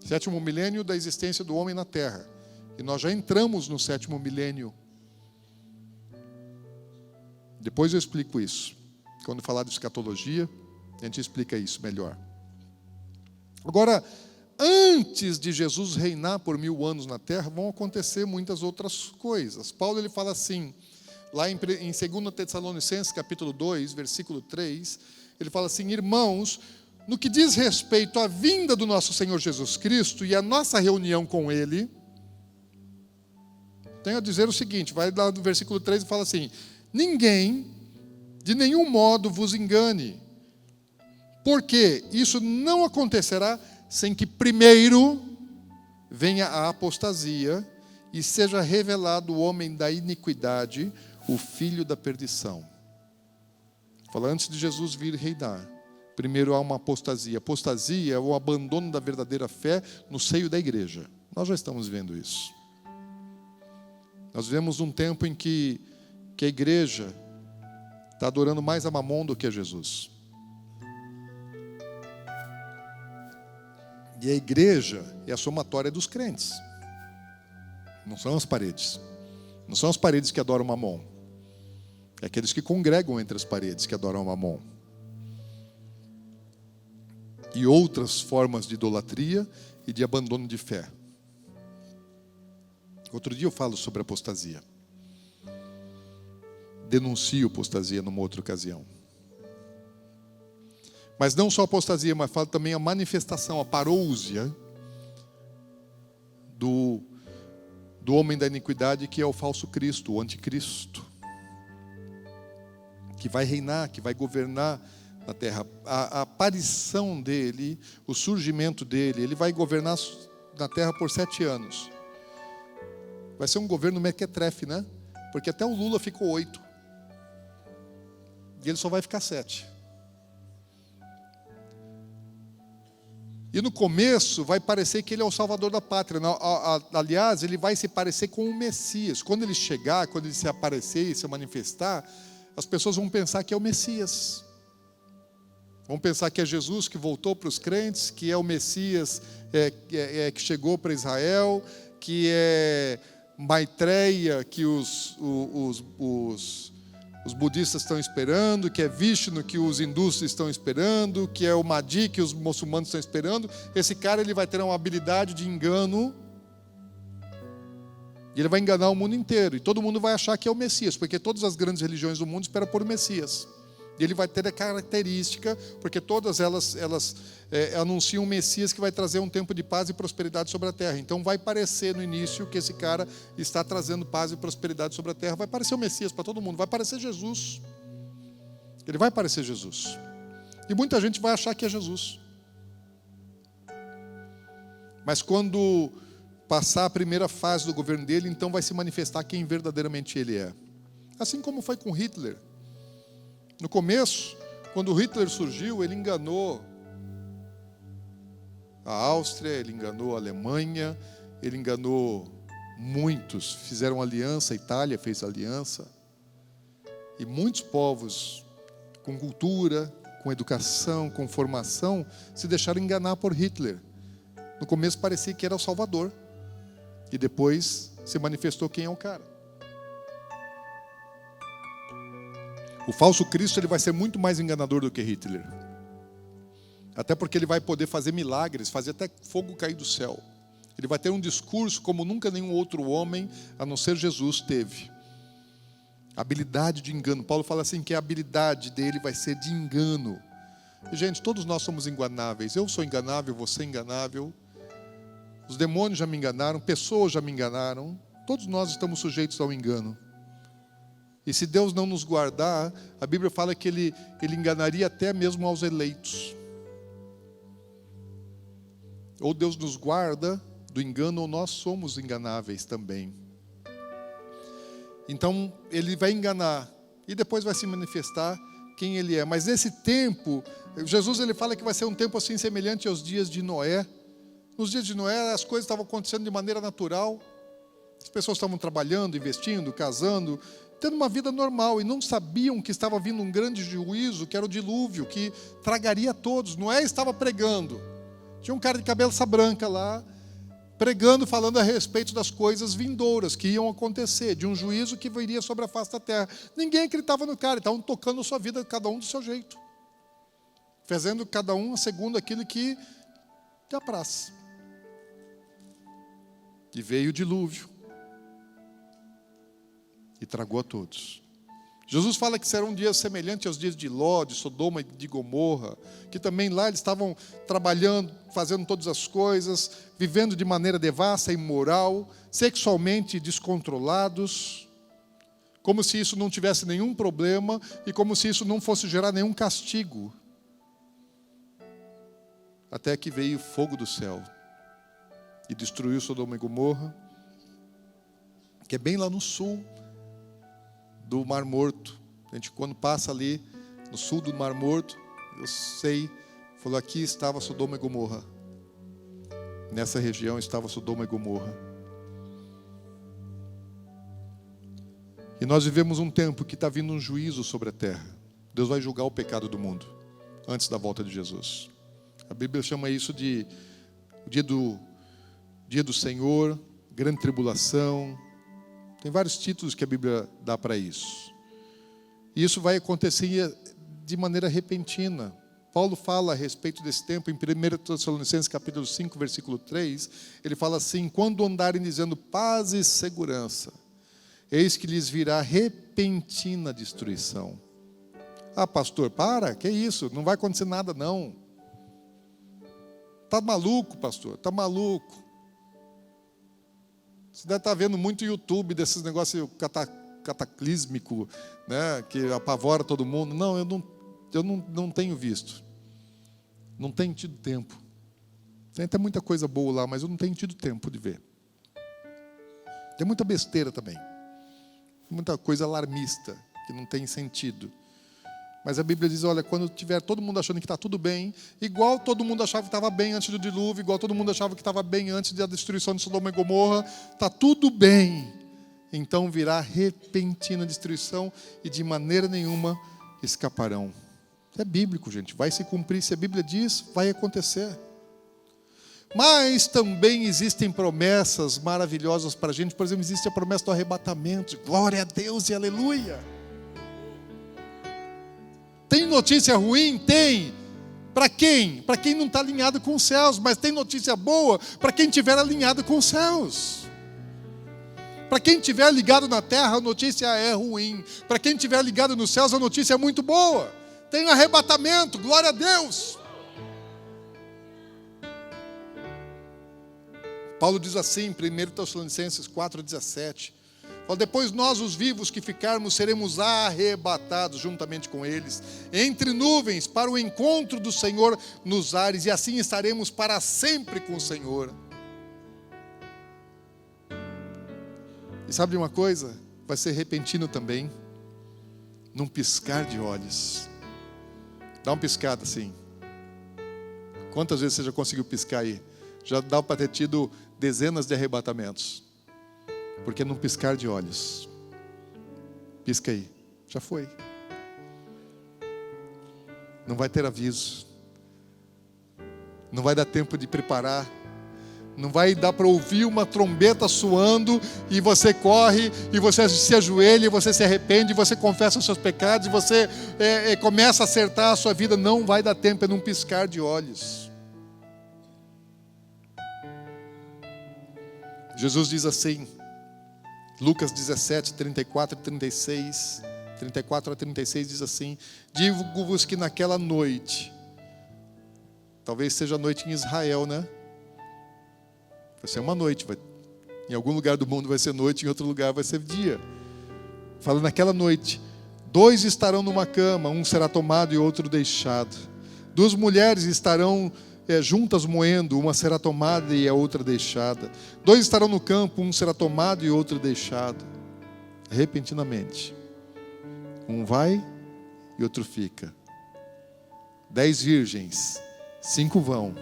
7º milênio da existência do homem na terra. E nós já entramos no 7º milênio. Depois eu explico isso. Quando falar de escatologia, a gente explica isso melhor. Agora, antes de Jesus reinar por 1000 anos na terra, vão acontecer muitas outras coisas. Paulo ele fala assim, lá em 2 Tessalonicenses, capítulo 2, versículo 3, ele fala assim: irmãos, no que diz respeito à vinda do nosso Senhor Jesus Cristo e à nossa reunião com Ele, tenho a dizer o seguinte, vai lá no versículo 3 e fala assim: ninguém, de nenhum modo vos engane, porque isso não acontecerá sem que primeiro venha a apostasia e seja revelado o homem da iniquidade, o filho da perdição. Fala, antes de Jesus vir reinar, primeiro há uma apostasia. Apostasia é o abandono da verdadeira fé no seio da igreja. Nós já estamos vendo isso. Nós vivemos um tempo em que a igreja está adorando mais a Mamon do que a Jesus. E a igreja é a somatória dos crentes. Não são as paredes. Não são as paredes que adoram Mamon. É aqueles que congregam entre as paredes que adoram Mamon. E outras formas de idolatria e de abandono de fé. Outro dia eu falo sobre apostasia. Denuncio apostasia numa outra ocasião. Mas não só a apostasia, mas falo também a manifestação, a parousia do homem da iniquidade, que é o falso Cristo, o anticristo, que vai reinar, que vai governar na terra. A aparição dele, o surgimento dele, ele vai governar na terra por 7 anos. Vai ser um governo mequetrefe, né? Porque até o Lula ficou 8. E ele só vai ficar 7. E no começo vai parecer que ele é o salvador da pátria. Aliás, ele vai se parecer com o Messias. Quando ele chegar, quando ele se aparecer e se manifestar, as pessoas vão pensar que é o Messias. Vão pensar que é Jesus que voltou para os crentes, que é o Messias que chegou para Israel, que é Maitreya, que os budistas estão esperando, que é Vishnu, que os hindus estão esperando, que é o Mahdi, que os muçulmanos estão esperando. Esse cara, ele vai ter uma habilidade de engano, e ele vai enganar o mundo inteiro, e todo mundo vai achar que é o Messias, porque todas as grandes religiões do mundo esperam por o Messias. E ele vai ter a característica, porque todas elas anunciam um Messias que vai trazer um tempo de paz e prosperidade sobre a terra. Então vai parecer no início que esse cara está trazendo paz e prosperidade sobre a terra. Vai parecer o Messias para todo mundo, vai parecer Jesus. Ele vai parecer Jesus. E muita gente vai achar que é Jesus. Mas quando passar a primeira fase do governo dele, então vai se manifestar quem verdadeiramente ele é. Assim como foi com Hitler. No começo, quando Hitler surgiu, ele enganou a Áustria, ele enganou a Alemanha, ele enganou muitos. Fizeram aliança, a Itália fez aliança. E muitos povos com cultura, com educação, com formação, se deixaram enganar por Hitler. No começo parecia que era o Salvador. E depois se manifestou quem é o cara. O falso Cristo, ele vai ser muito mais enganador do que Hitler. Até porque ele vai poder fazer milagres, fazer até fogo cair do céu. Ele vai ter um discurso como nunca nenhum outro homem, a não ser Jesus, teve. Habilidade de engano. Paulo fala assim que a habilidade dele vai ser de engano. E, gente, todos nós somos enganáveis. Eu sou enganável, você é enganável. Os demônios já me enganaram, pessoas já me enganaram. Todos nós estamos sujeitos ao engano. E se Deus não nos guardar, a Bíblia fala que ele enganaria até mesmo aos eleitos. Ou Deus nos guarda do engano, ou nós somos enganáveis também. Então, ele vai enganar, e depois vai se manifestar quem ele é. Mas nesse tempo, Jesus ele fala que vai ser um tempo assim semelhante aos dias de Noé. Nos dias de Noé, as coisas estavam acontecendo de maneira natural. As pessoas estavam trabalhando, investindo, casando, tendo uma vida normal, e não sabiam que estava vindo um grande juízo, que era o dilúvio, que tragaria todos. Noé estava pregando. Tinha um cara de cabeça branca lá, pregando, falando a respeito das coisas vindouras que iam acontecer, de um juízo que viria sobre a face da terra. Ninguém acreditava no cara, estavam tocando a sua vida, cada um do seu jeito, fazendo cada um segundo aquilo que te apraz. E veio o dilúvio e tragou a todos. Jesus fala que serão dias semelhantes aos dias de Ló, de Sodoma e de Gomorra, que também lá eles estavam trabalhando, fazendo todas as coisas, vivendo de maneira devassa, imoral, sexualmente descontrolados, como se isso não tivesse nenhum problema e como se isso não fosse gerar nenhum castigo. Até que veio fogo do céu e destruiu Sodoma e Gomorra, que é bem lá no sul do Mar Morto. A gente, quando passa ali no sul do Mar Morto, eu sei, falou, aqui estava Sodoma e Gomorra. Nessa região estava Sodoma e Gomorra. E nós vivemos um tempo que está vindo um juízo sobre a terra. Deus vai julgar o pecado do mundo antes da volta de Jesus. A Bíblia chama isso de o dia do Senhor, grande tribulação. Tem vários títulos que a Bíblia dá para isso. E isso vai acontecer de maneira repentina. Paulo fala a respeito desse tempo em 1 Tessalonicenses capítulo 5, versículo 3. Ele fala assim: quando andarem dizendo paz e segurança, eis que lhes virá repentina destruição. Ah, pastor, para, que isso? Não vai acontecer nada, não. Está maluco, pastor, está maluco. Você deve estar vendo muito YouTube desses negócios cataclísmicos, né, que apavora todo mundo. Não, eu não tenho visto. Não tenho tido tempo. Tem até muita coisa boa lá, mas eu não tenho tido tempo de ver. Tem muita besteira também. Muita coisa alarmista, que não tem sentido. Mas a Bíblia diz, olha, quando tiver todo mundo achando que está tudo bem, igual todo mundo achava que estava bem antes do dilúvio, igual todo mundo achava que estava bem antes da destruição de Sodoma e Gomorra, está tudo bem. Então virá repentina destruição e de maneira nenhuma escaparão. É bíblico, gente, vai se cumprir. Se a Bíblia diz, vai acontecer. Mas também existem promessas maravilhosas para a gente. Por exemplo, existe a promessa do arrebatamento. Glória a Deus e aleluia. Tem notícia ruim? Tem. Para quem? Para quem não está alinhado com os céus. Mas tem notícia boa para quem estiver alinhado com os céus. Para quem estiver ligado na terra, a notícia é ruim. Para quem estiver ligado nos céus, a notícia é muito boa. Tem arrebatamento, glória a Deus. Paulo diz assim, em 1 Tessalonicenses 4,17. Depois nós, os vivos que ficarmos, seremos arrebatados juntamente com eles, entre nuvens, para o encontro do Senhor nos ares, e assim estaremos para sempre com o Senhor. E sabe de uma coisa? Vai ser repentino também, num piscar de olhos. Dá uma piscada assim. Quantas vezes você já conseguiu piscar aí? Já dá para ter tido dezenas de arrebatamentos. Porque num piscar de olhos. Pisca aí. Já foi. Não vai ter aviso. Não vai dar tempo de preparar. Não vai dar para ouvir uma trombeta soando e você corre, e você se ajoelha, e você se arrepende, e você confessa os seus pecados, e você começa a acertar a sua vida. Não vai dar tempo, é num piscar de olhos. Jesus diz assim, Lucas 17, 34 e 36, 34 a 36 diz assim: digo-vos que naquela noite, talvez seja a noite em Israel, né? Vai ser uma noite, em algum lugar do mundo vai ser noite, em outro lugar vai ser dia. Fala, naquela noite, 2 estarão numa cama, um será tomado e outro deixado. 2 mulheres estarão juntas moendo, uma será tomada e a outra deixada. 2 estarão no campo, um será tomado e outro deixado. Repentinamente, um vai e outro fica. 10 virgens, 5 vão,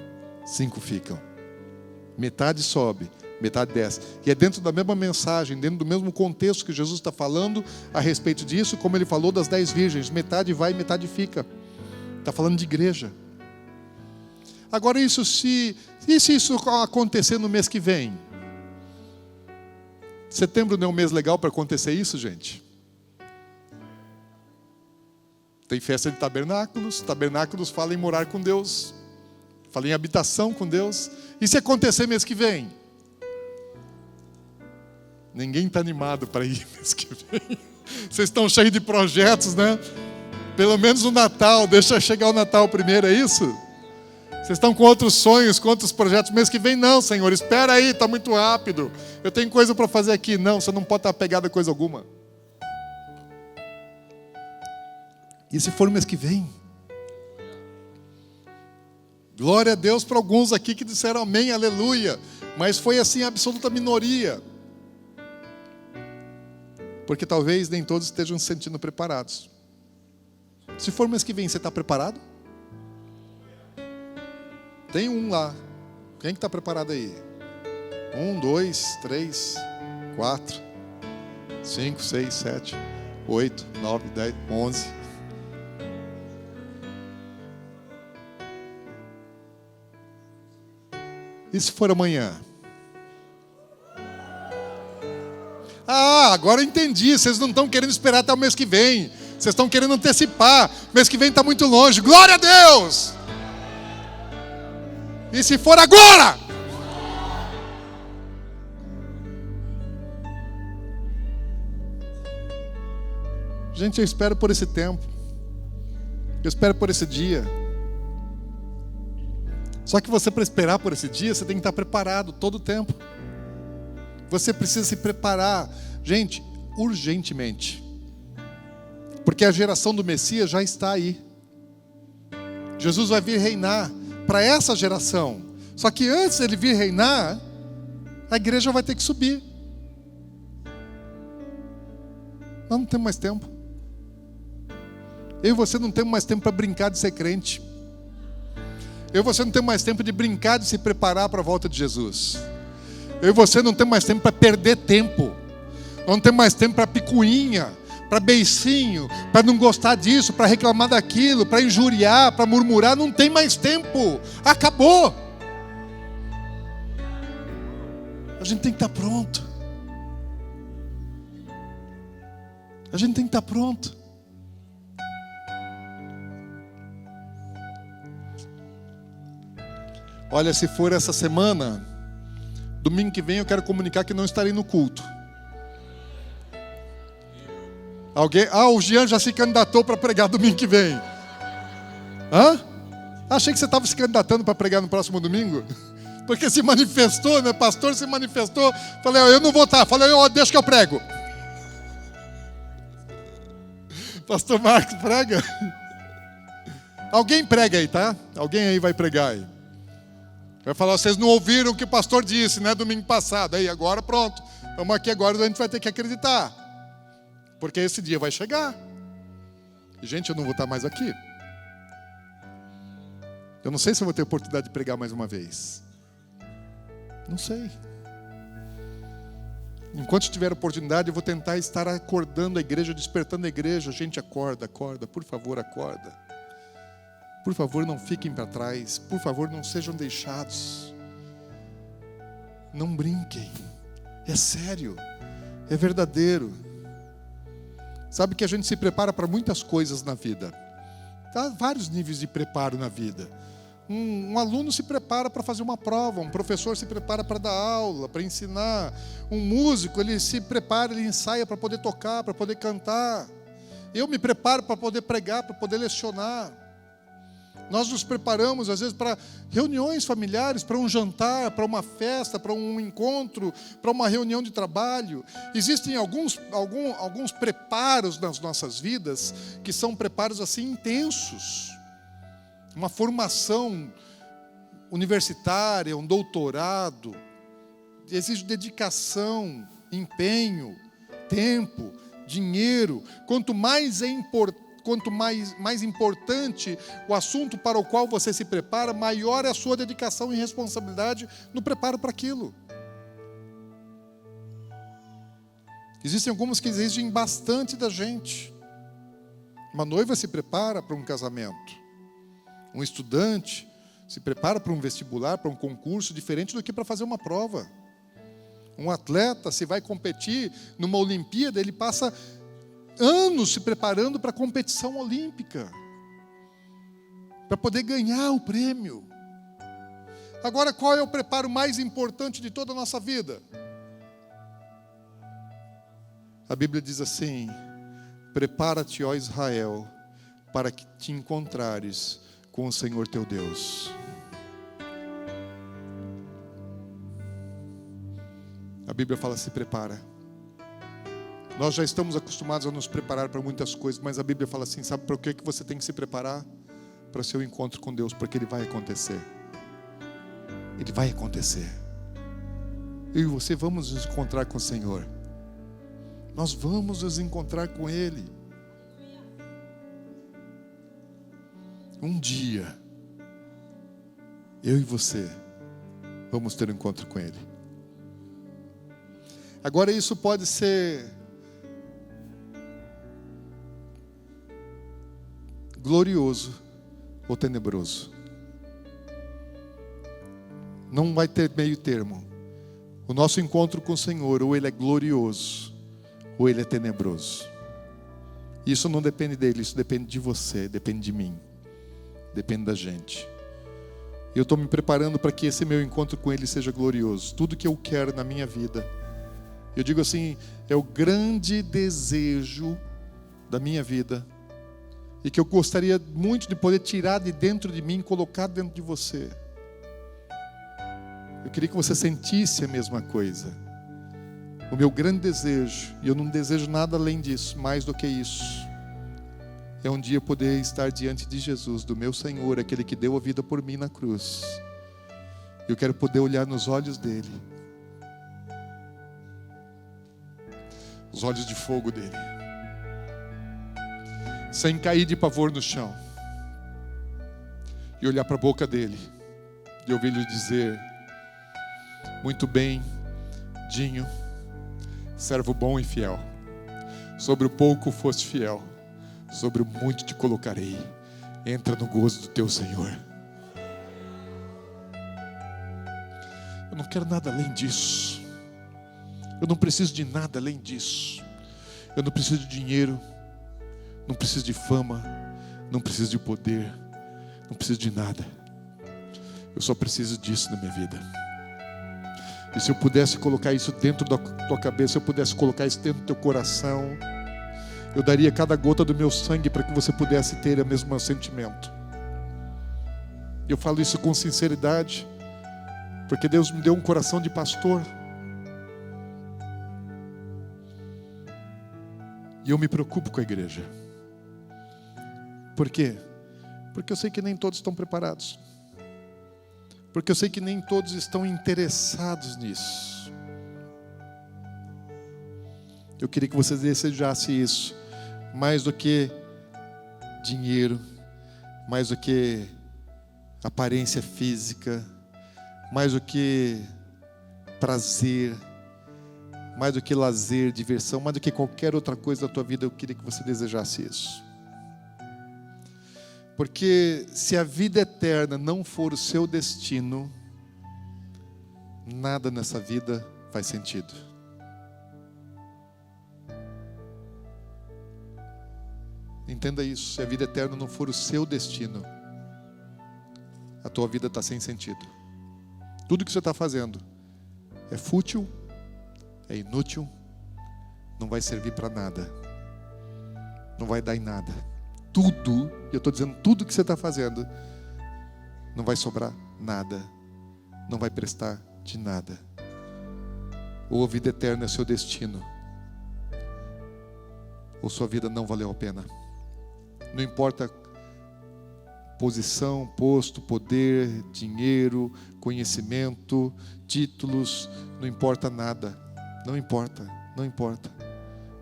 5 ficam. Metade sobe, metade desce. E é dentro da mesma mensagem, dentro do mesmo contexto que Jesus está falando a respeito disso, como ele falou das 10 virgens. Metade vai, metade fica. Está falando de igreja. Agora, e se isso acontecer no mês que vem? Setembro não é um mês legal para acontecer isso, gente? Tem festa de tabernáculos. Tabernáculos fala em morar com Deus, fala em habitação com Deus. E se acontecer mês que vem? Ninguém está animado para ir mês que vem. Vocês estão cheios de projetos, né? Pelo menos o Natal, deixa chegar o Natal primeiro, é isso? Vocês estão com outros sonhos, com outros projetos. Mês que vem não, Senhor, espera aí, está muito rápido. Eu tenho coisa para fazer aqui. Não, você não pode estar apegado a coisa alguma. E se for mês que vem? Glória a Deus para alguns aqui que disseram amém, aleluia. Mas foi assim a absoluta minoria. Porque talvez nem todos estejam se sentindo preparados. Se for mês que vem, você está preparado? Tem um lá. Quem que está preparado aí? 1, 2, 3, 4, 5, 6, 7, 8, 9, 10, 11. E se for amanhã? Ah, agora eu entendi. Vocês não estão querendo esperar até o mês que vem. Vocês estão querendo antecipar. Mês que vem está muito longe. Glória a Deus! E se for agora? Gente, eu espero por esse tempo. Eu espero por esse dia. Só que você, para esperar por esse dia, você tem que estar preparado todo o tempo. Você precisa se preparar, gente, urgentemente. Porque a geração do Messias já está aí. Jesus vai vir reinar para essa geração. Só que antes dele vir reinar, a igreja vai ter que subir. Nós não temos mais tempo. Eu e você não temos mais tempo para brincar de ser crente. Eu e você não temos mais tempo de brincar de se preparar para a volta de Jesus. Eu e você não temos mais tempo para perder tempo. Nós não temos mais tempo para picuinha, para beicinho, para não gostar disso, para reclamar daquilo, para injuriar, para murmurar. Não tem mais tempo. Acabou. A gente tem que estar pronto. A gente tem que estar pronto. Olha, se for essa semana, domingo que vem eu quero comunicar que não estarei no culto. Alguém? O Jean já se candidatou para pregar domingo que vem. Hã? Achei que você estava se candidatando para pregar no próximo domingo. Porque se manifestou, né? Pastor se manifestou. Falei, eu não vou estar. Falei, deixa que eu prego. Pastor Marcos prega. Alguém prega aí, tá? Alguém aí vai pregar aí. Vai falar, vocês não ouviram o que o pastor disse, né, domingo passado. Aí, agora pronto. Vamos aqui agora, a gente vai ter que acreditar. Porque esse dia vai chegar. E, gente, eu não vou estar mais aqui. Eu não sei se eu vou ter oportunidade de pregar mais uma vez. Não sei. Enquanto tiver oportunidade, eu vou tentar estar acordando a igreja, despertando a igreja. Gente, acorda, acorda. Por favor, acorda. Por favor, não fiquem para trás. Por favor, não sejam deixados. Não brinquem. É sério. É verdadeiro. Sabe que a gente se prepara para muitas coisas na vida. Há vários níveis de preparo na vida. Um aluno se prepara para fazer uma prova. Um professor se prepara para dar aula, para ensinar. Um músico, ele se prepara, ele ensaia para poder tocar, para poder cantar. Eu me preparo para poder pregar, para poder lecionar. Nós nos preparamos, às vezes, para reuniões familiares, para um jantar, para uma festa, para um encontro, para uma reunião de trabalho. Existem alguns preparos nas nossas vidas que são preparos assim intensos. Uma formação universitária, um doutorado, exige dedicação, empenho, tempo, dinheiro. Quanto mais importante o assunto para o qual você se prepara, maior é a sua dedicação e responsabilidade no preparo para aquilo. Existem algumas que exigem bastante da gente. Uma noiva se prepara para um casamento. Um estudante se prepara para um vestibular, para um concurso, diferente do que para fazer uma prova. Um atleta, se vai competir numa Olimpíada, ele passa anos se preparando para a competição olímpica, para poder ganhar o prêmio. Agora, qual é o preparo mais importante de toda a nossa vida? A Bíblia diz assim: prepara-te, ó Israel, para que te encontrares com o Senhor teu Deus. A Bíblia fala, se prepara. Nós já estamos acostumados a nos preparar para muitas coisas, mas a Bíblia fala assim, sabe para o que você tem que se preparar? Para o seu encontro com Deus, porque ele vai acontecer. Ele vai acontecer. Eu e você vamos nos encontrar com o Senhor. Nós vamos nos encontrar com Ele. Um dia, eu e você vamos ter um encontro com Ele. Agora, isso pode ser glorioso ou tenebroso. Não vai ter meio termo. O nosso encontro com o Senhor, ou ele é glorioso, ou ele é tenebroso. Isso não depende dele, isso depende de você, depende de mim, depende da gente. Eu estou me preparando para que esse meu encontro com ele seja glorioso. Tudo que eu quero na minha vida, eu digo assim, é o grande desejo da minha vida, e que eu gostaria muito de poder tirar de dentro de mim e colocar dentro de você. Eu queria que você sentisse a mesma coisa. O meu grande desejo, e eu não desejo nada além disso, mais do que isso, é um dia poder estar diante de Jesus, do meu Senhor, aquele que deu a vida por mim na cruz. Eu quero poder olhar nos olhos dele, os olhos de fogo dele, sem cair de pavor no chão, e olhar para a boca dele e ouvir ele dizer: muito bem, Dinho, servo bom e fiel. Sobre o pouco foste fiel, sobre o muito te colocarei. Entra no gozo do teu Senhor. Eu não quero nada além disso. Eu não preciso de nada além disso. Eu não preciso de dinheiro, não preciso de fama, não preciso de poder, não preciso de nada. Eu só preciso disso na minha vida. E se eu pudesse colocar isso dentro da tua cabeça, se eu pudesse colocar isso dentro do teu coração, eu daria cada gota do meu sangue para que você pudesse ter o mesmo sentimento. Eu falo isso com sinceridade, porque Deus me deu um coração de pastor. E eu me preocupo com a igreja. Por quê? Porque eu sei que nem todos estão preparados. Porque eu sei que nem todos estão interessados nisso. Eu queria que você desejasse isso, mais do que dinheiro, mais do que aparência física, mais do que prazer, mais do que lazer, diversão, mais do que qualquer outra coisa da tua vida. Eu queria que você desejasse isso. Porque se a vida eterna não for o seu destino, nada nessa vida faz sentido. Entenda isso. Se a vida eterna não for o seu destino, a tua vida está sem sentido. Tudo que você está fazendo é fútil, é inútil, não vai servir para nada, não vai dar em nada. Tudo, e eu estou dizendo tudo que você está fazendo, não vai sobrar nada, não vai prestar de nada. Ou a vida eterna é seu destino, ou sua vida não valeu a pena. Não importa posição, posto, poder, dinheiro, conhecimento, títulos, não importa nada. Não importa, não importa.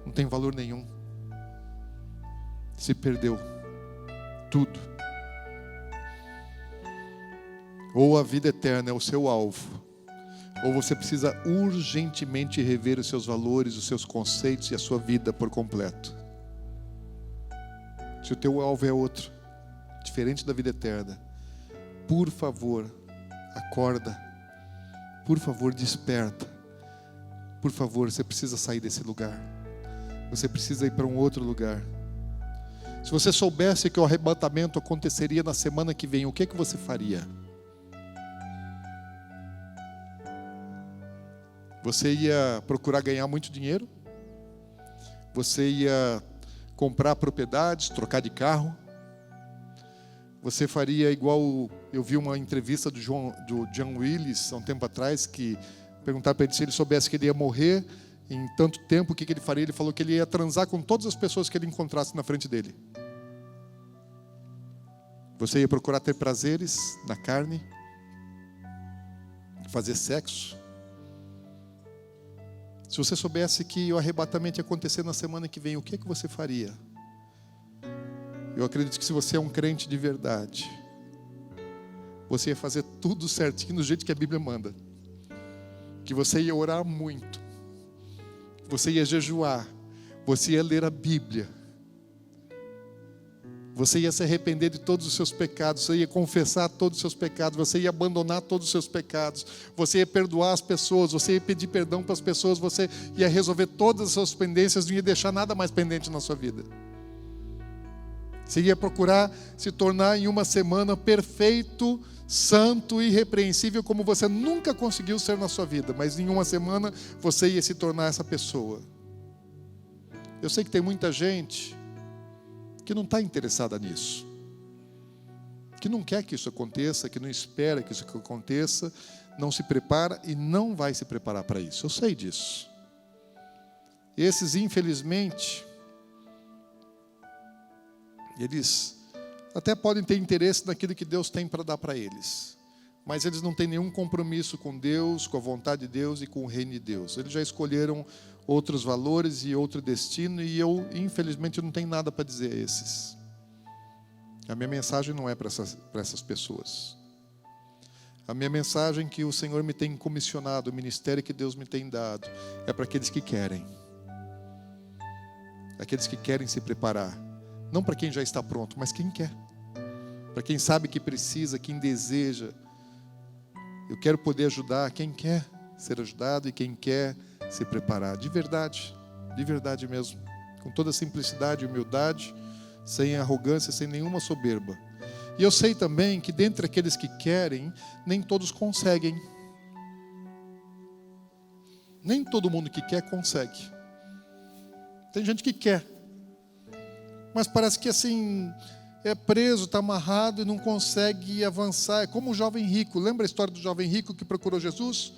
Não tem valor nenhum. Se perdeu tudo. Ou a vida eterna é o seu alvo, ou você precisa urgentemente rever os seus valores, os seus conceitos e a sua vida por completo. Se o teu alvo é outro, diferente da vida eterna, por favor, acorda. Por favor, desperta. Por favor, você precisa sair desse lugar. Você precisa ir para um outro lugar. Se você soubesse que o arrebatamento aconteceria na semana que vem, o que você faria? Você ia procurar ganhar muito dinheiro? Você ia comprar propriedades, trocar de carro? Você faria igual... Eu vi uma entrevista do John Willis há um tempo atrás, que perguntaram para ele se ele soubesse que ele ia morrer em tanto tempo, o que ele faria? Ele falou que ele ia transar com todas as pessoas que ele encontrasse na frente dele. Você ia procurar ter prazeres na carne, fazer sexo. Se você soubesse que o arrebatamento ia acontecer na semana que vem, o que você faria? Eu acredito que se você é um crente de verdade, você ia fazer tudo certinho do jeito que a Bíblia manda. Que você ia orar muito, você ia jejuar, você ia ler a Bíblia, Você ia se arrepender de todos os seus pecados, você ia confessar todos os seus pecados, você ia abandonar todos os seus pecados, você ia perdoar as pessoas, você ia pedir perdão para as pessoas, você ia resolver todas as suas pendências, não ia deixar nada mais pendente na sua vida. Você ia procurar se tornar em uma semana perfeito, santo e irrepreensível, como você nunca conseguiu ser na sua vida, mas em uma semana você ia se tornar essa pessoa. Eu sei que tem muita gente que não está interessada nisso, que não quer que isso aconteça, que não espera que isso aconteça, não se prepara e não vai se preparar para isso. Eu sei disso. Esses, infelizmente, eles até podem ter interesse naquilo que Deus tem para dar para eles, mas eles não têm nenhum compromisso com Deus, com a vontade de Deus e com o reino de Deus. Eles já escolheram outros valores e outro destino, e eu, infelizmente, não tenho nada para dizer a esses. A minha mensagem não é para essas pessoas. A minha mensagem que o Senhor me tem comissionado, o ministério que Deus me tem dado, é para aqueles que querem. Aqueles que querem se preparar. Não para quem já está pronto, mas quem quer. Para quem sabe que precisa, quem deseja. Eu quero poder ajudar quem quer ser ajudado e quem quer se preparar, de verdade mesmo, com toda simplicidade e humildade, sem arrogância, sem nenhuma soberba. E eu sei também que dentre aqueles que querem, nem todos conseguem. Nem todo mundo que quer consegue. Tem gente que quer, mas parece que assim é preso, está amarrado e não consegue avançar. É como o jovem rico. Lembra a história do jovem rico que procurou Jesus?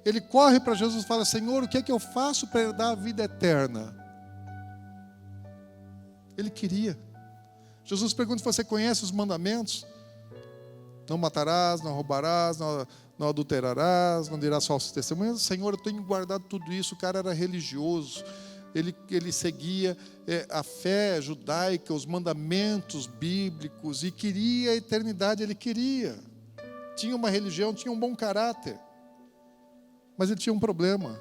Ele corre para Jesus e fala: Senhor, o que é que eu faço para herdar a vida eterna? Ele queria. Jesus pergunta se você conhece os mandamentos. Não matarás, não roubarás, não adulterarás, não dirás falsos testemunhos. Senhor, eu tenho guardado tudo isso. O cara era religioso. Ele seguia a fé judaica, os mandamentos bíblicos, e queria a eternidade. Ele queria. Tinha uma religião, tinha um bom caráter. Mas ele tinha um problema.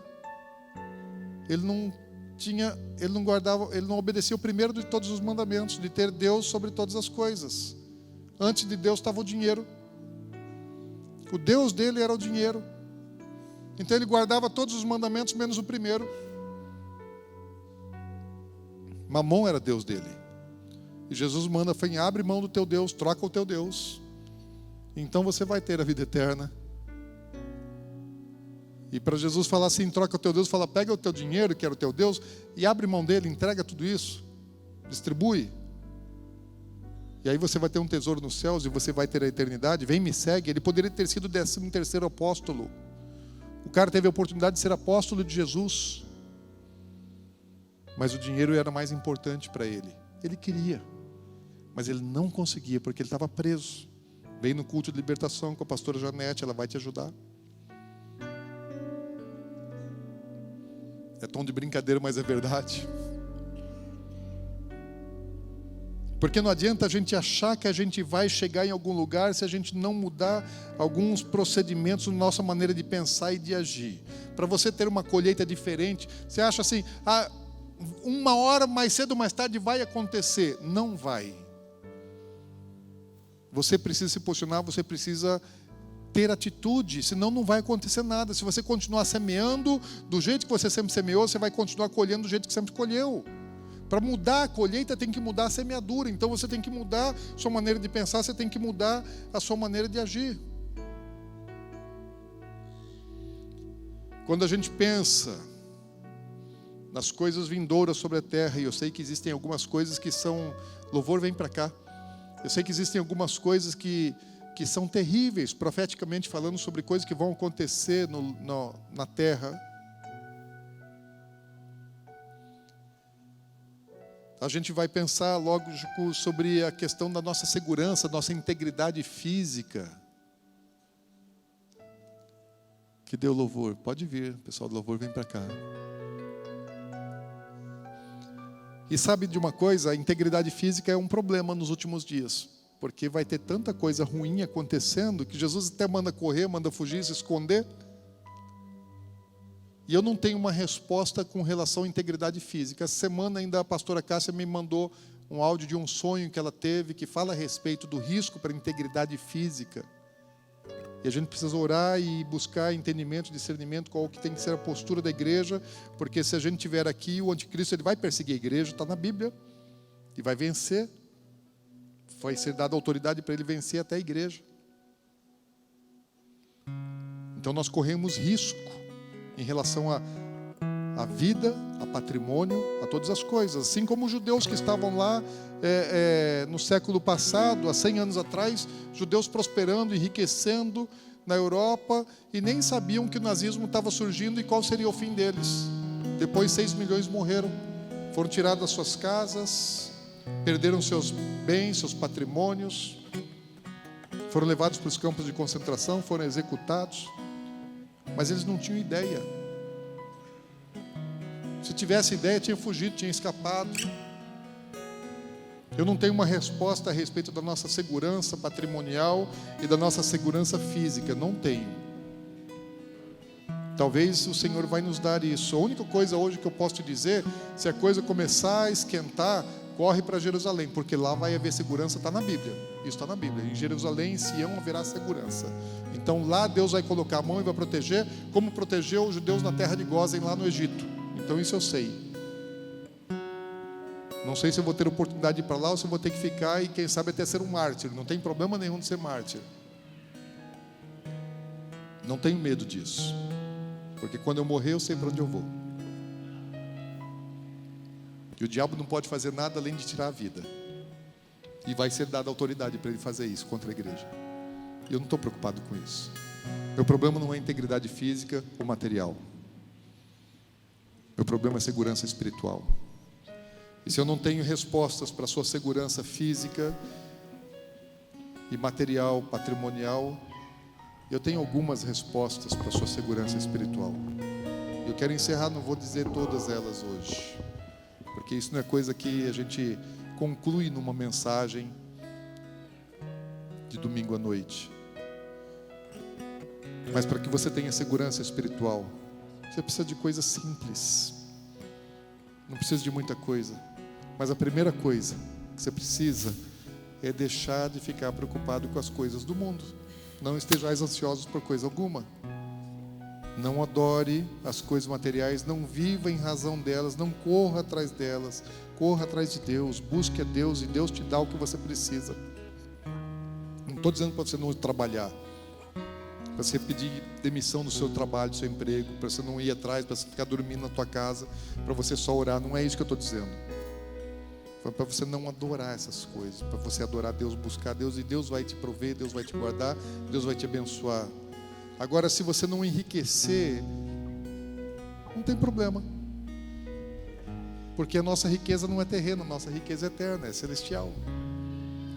Ele não guardava, ele não obedecia o primeiro de todos os mandamentos, de ter Deus sobre todas as coisas. Antes de Deus estava o dinheiro. O Deus dele era o dinheiro. Então ele guardava todos os mandamentos menos o primeiro. Mamon era Deus dele. E Jesus manda: abre mão do teu Deus, troca o teu Deus. Então você vai ter a vida eterna. E para Jesus falar assim: troca o teu Deus, fala: pega o teu dinheiro, que era o teu Deus, e abre mão dele, entrega tudo isso, distribui. E aí você vai ter um tesouro nos céus e você vai ter a eternidade. Vem, me segue. Ele poderia ter sido o 13º apóstolo. O cara teve a oportunidade de ser apóstolo de Jesus. Mas o dinheiro era mais importante para ele. Ele queria, mas ele não conseguia, porque ele estava preso. Vem no culto de libertação com a pastora Janete, ela vai te ajudar. É tom de brincadeira, mas é verdade. Porque não adianta a gente achar que a gente vai chegar em algum lugar se a gente não mudar alguns procedimentos na nossa maneira de pensar e de agir. Para você ter uma colheita diferente, você acha assim: uma hora mais cedo ou mais tarde vai acontecer. Não vai. Você precisa se posicionar, você precisa ter atitude, senão não vai acontecer nada. Se você continuar semeando do jeito que você sempre semeou, você vai continuar colhendo do jeito que sempre colheu. Para mudar a colheita tem que mudar a semeadura. Então você tem que mudar a sua maneira de pensar, você tem que mudar a sua maneira de agir. Quando a gente pensa nas coisas vindouras sobre a terra, e eu sei que existem algumas coisas que são... Louvor, vem para cá. Eu sei que existem algumas coisas que são terríveis, profeticamente falando, sobre coisas que vão acontecer na terra. A gente vai pensar, lógico, sobre a questão da nossa segurança, nossa integridade física. Que deu louvor? Pode vir, pessoal do louvor, vem para cá. E sabe de uma coisa? A integridade física é um problema nos últimos dias. Porque vai ter tanta coisa ruim acontecendo que Jesus até manda correr, manda fugir, se esconder. E eu não tenho uma resposta com relação à integridade física. Essa semana ainda a pastora Cássia me mandou um áudio de um sonho que ela teve, que fala a respeito do risco para a integridade física. E a gente precisa orar e buscar entendimento, discernimento, qual que tem que ser a postura da igreja, porque se a gente estiver aqui, o anticristo ele vai perseguir a igreja, está na Bíblia, e vai vencer. Vai ser dada autoridade para ele vencer até a igreja. Então nós corremos risco em relação à vida, a patrimônio, a todas as coisas. Assim como os judeus que estavam lá no século passado, há 100 anos atrás, judeus prosperando, enriquecendo na Europa e nem sabiam que o nazismo estava surgindo e qual seria o fim deles. Depois 6 milhões morreram, foram tirados das suas casas, perderam seus bens, seus patrimônios, foram levados para os campos de concentração, foram executados, mas eles não tinham ideia. Se tivesse ideia, tinha fugido, tinha escapado. Eu não tenho uma resposta a respeito da nossa segurança patrimonial e da nossa segurança física, não tenho. Talvez o Senhor vai nos dar isso. A única coisa hoje que eu posso te dizer, se a coisa começar a esquentar, corre para Jerusalém, porque lá vai haver segurança, está na Bíblia. Isso está na Bíblia. Em Jerusalém, em Sião, haverá segurança. Então lá Deus vai colocar a mão e vai proteger, como protegeu os judeus na terra de Gósen, lá no Egito. Então isso eu sei. Não sei se eu vou ter oportunidade de ir para lá ou se eu vou ter que ficar e quem sabe até ser um mártir. Não tem problema nenhum de ser mártir. Não tenho medo disso. Porque quando eu morrer eu sei para onde eu vou. E o diabo não pode fazer nada além de tirar a vida. E vai ser dada autoridade para ele fazer isso contra a igreja. E eu não estou preocupado com isso. Meu problema não é integridade física ou material. Meu problema é segurança espiritual. E se eu não tenho respostas para a sua segurança física e material, patrimonial, eu tenho algumas respostas para a sua segurança espiritual. Eu quero encerrar, não vou dizer todas elas hoje, porque isso não é coisa que a gente conclui numa mensagem de domingo à noite. Mas para que você tenha segurança espiritual, você precisa de coisas simples. Não precisa de muita coisa. Mas a primeira coisa que você precisa é deixar de ficar preocupado com as coisas do mundo. Não estejais ansiosos por coisa alguma. Não adore as coisas materiais, não viva em razão delas, não corra atrás delas. Corra atrás de Deus, busque a Deus e Deus te dá o que você precisa. Não estou dizendo para você não trabalhar, para você pedir demissão do seu trabalho, do seu emprego, para você não ir atrás, para você ficar dormindo na tua casa, para você só orar. Não é isso que eu estou dizendo. Foi para você não adorar essas coisas, para você adorar Deus, buscar Deus, e Deus vai te prover, Deus vai te guardar, Deus vai te abençoar. Agora, se você não enriquecer, não tem problema, porque a nossa riqueza não é terrena, a nossa riqueza é eterna, é celestial.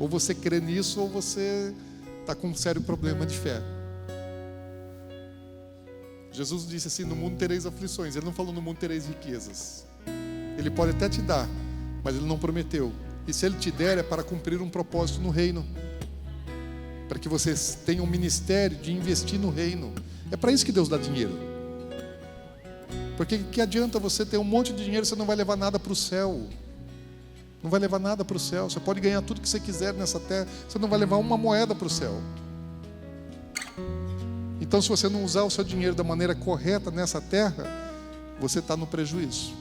Ou você crê nisso, ou você está com um sério problema de fé. Jesus disse assim: no mundo tereis aflições. Ele não falou no mundo tereis riquezas. Ele pode até te dar, mas ele não prometeu. E se ele te der, é para cumprir um propósito no reino, para que você tenha um ministério de investir no reino. É para isso que Deus dá dinheiro. Porque que adianta você ter um monte de dinheiro, você não vai levar nada para o céu. Não vai levar nada para o céu. Você pode ganhar tudo que você quiser nessa terra, você não vai levar uma moeda para o céu. Então, se você não usar o seu dinheiro da maneira correta nessa terra, você está no prejuízo,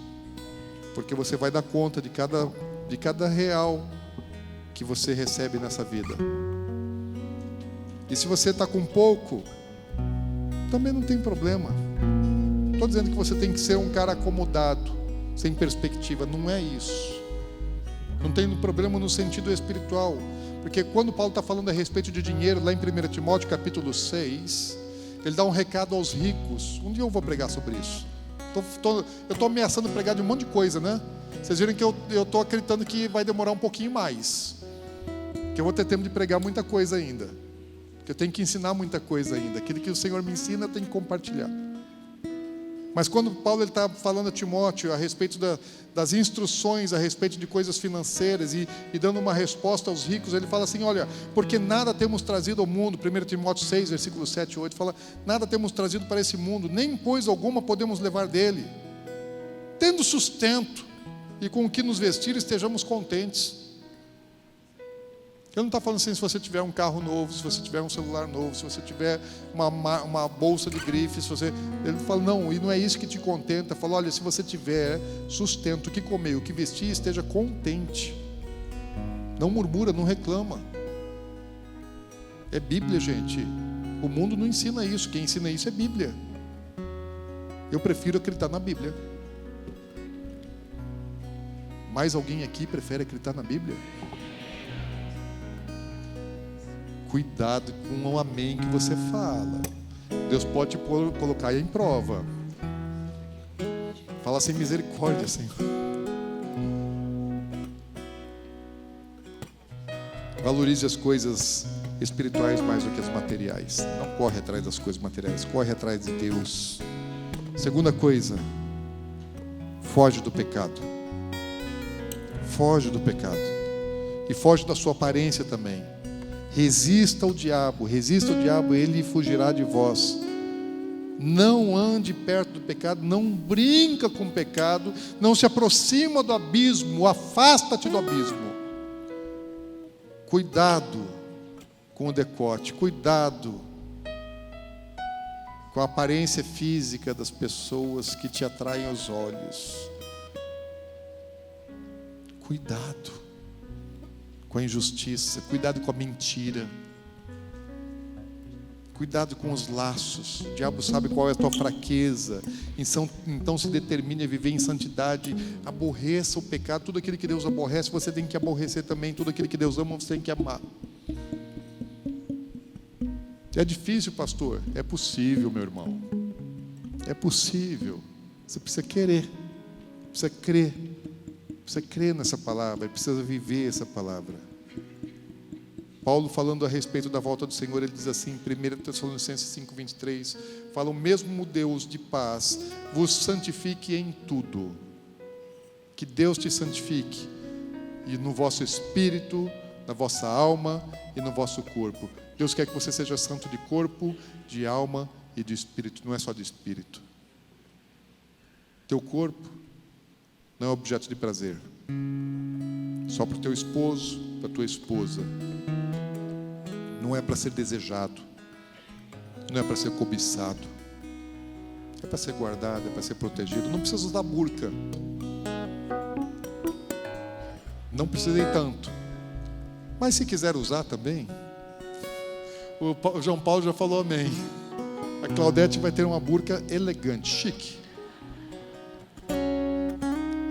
porque você vai dar conta de cada real que você recebe nessa vida. E se você está com pouco, também não tem problema. Não estou dizendo que você tem que ser um cara acomodado, sem perspectiva, não é isso. Não tem problema no sentido espiritual, porque quando Paulo está falando a respeito de dinheiro, lá em 1 Timóteo capítulo 6, ele dá um recado aos ricos. Um dia eu vou pregar sobre isso. Eu estou ameaçando pregar de um monte de coisa, né? Vocês viram que eu estou acreditando que vai demorar um pouquinho mais, que eu vou ter tempo de pregar muita coisa ainda, que eu tenho que ensinar muita coisa ainda. Aquilo que o Senhor me ensina, eu tenho que compartilhar. Mas quando Paulo está falando a Timóteo a respeito das instruções, a respeito de coisas financeiras e dando uma resposta aos ricos, ele fala assim: olha, porque nada temos trazido ao mundo. 1 Timóteo 6, versículos 7 e 8 fala: nada temos trazido para esse mundo, nem coisa alguma podemos levar dele, tendo sustento e com o que nos vestir estejamos contentes. Ele não está falando assim, se você tiver um carro novo, se você tiver um celular novo, se você tiver uma bolsa de grife, se você... Ele fala, não, e não é isso que te contenta. Fala, olha, se você tiver sustento, o que comer, o que vestir, esteja contente. Não murmura, não reclama. É Bíblia, gente. O mundo não ensina isso, quem ensina isso é Bíblia. Eu prefiro acreditar na Bíblia. Mais alguém aqui prefere acreditar na Bíblia? Cuidado com o amém que você fala. Deus pode te colocar em prova. Fala sem misericórdia, Senhor. Valorize as coisas espirituais mais do que as materiais. Não corre atrás das coisas materiais, corre atrás de Deus. Segunda coisa, foge do pecado. Foge do pecado. E foge da sua aparência também. Resista ao diabo, ele fugirá de vós. Não ande perto do pecado, não brinca com o pecado, não se aproxima do abismo, afasta-te do abismo. Cuidado com o decote, cuidado com a aparência física das pessoas que te atraem aos olhos. Cuidado com a injustiça, cuidado com a mentira, cuidado com os laços. O diabo sabe qual é a tua fraqueza, então se determine a viver em santidade. Aborreça o pecado, tudo aquilo que Deus aborrece, você tem que aborrecer também. Tudo aquilo que Deus ama, você tem que amar. É difícil, pastor? É possível, meu irmão. É possível. Você precisa querer, precisa crer. Precisa crer nessa palavra, precisa viver essa palavra. Paulo, falando a respeito da volta do Senhor, ele diz assim, em 1 Tessalonicenses 5:23, fala, o mesmo Deus de paz vos santifique em tudo. Que Deus te santifique, e no vosso espírito, na vossa alma e no vosso corpo. Deus quer que você seja santo de corpo, de alma e de espírito, não é só de espírito. Teu corpo não é objeto de prazer, só para o teu esposo, para a tua esposa. Não é para ser desejado, não é para ser cobiçado, é para ser guardado, é para ser protegido. Não precisa usar burca, não precisa ir tanto, mas se quiser usar também, o João Paulo já falou amém. A Claudete vai ter uma burca elegante, chique.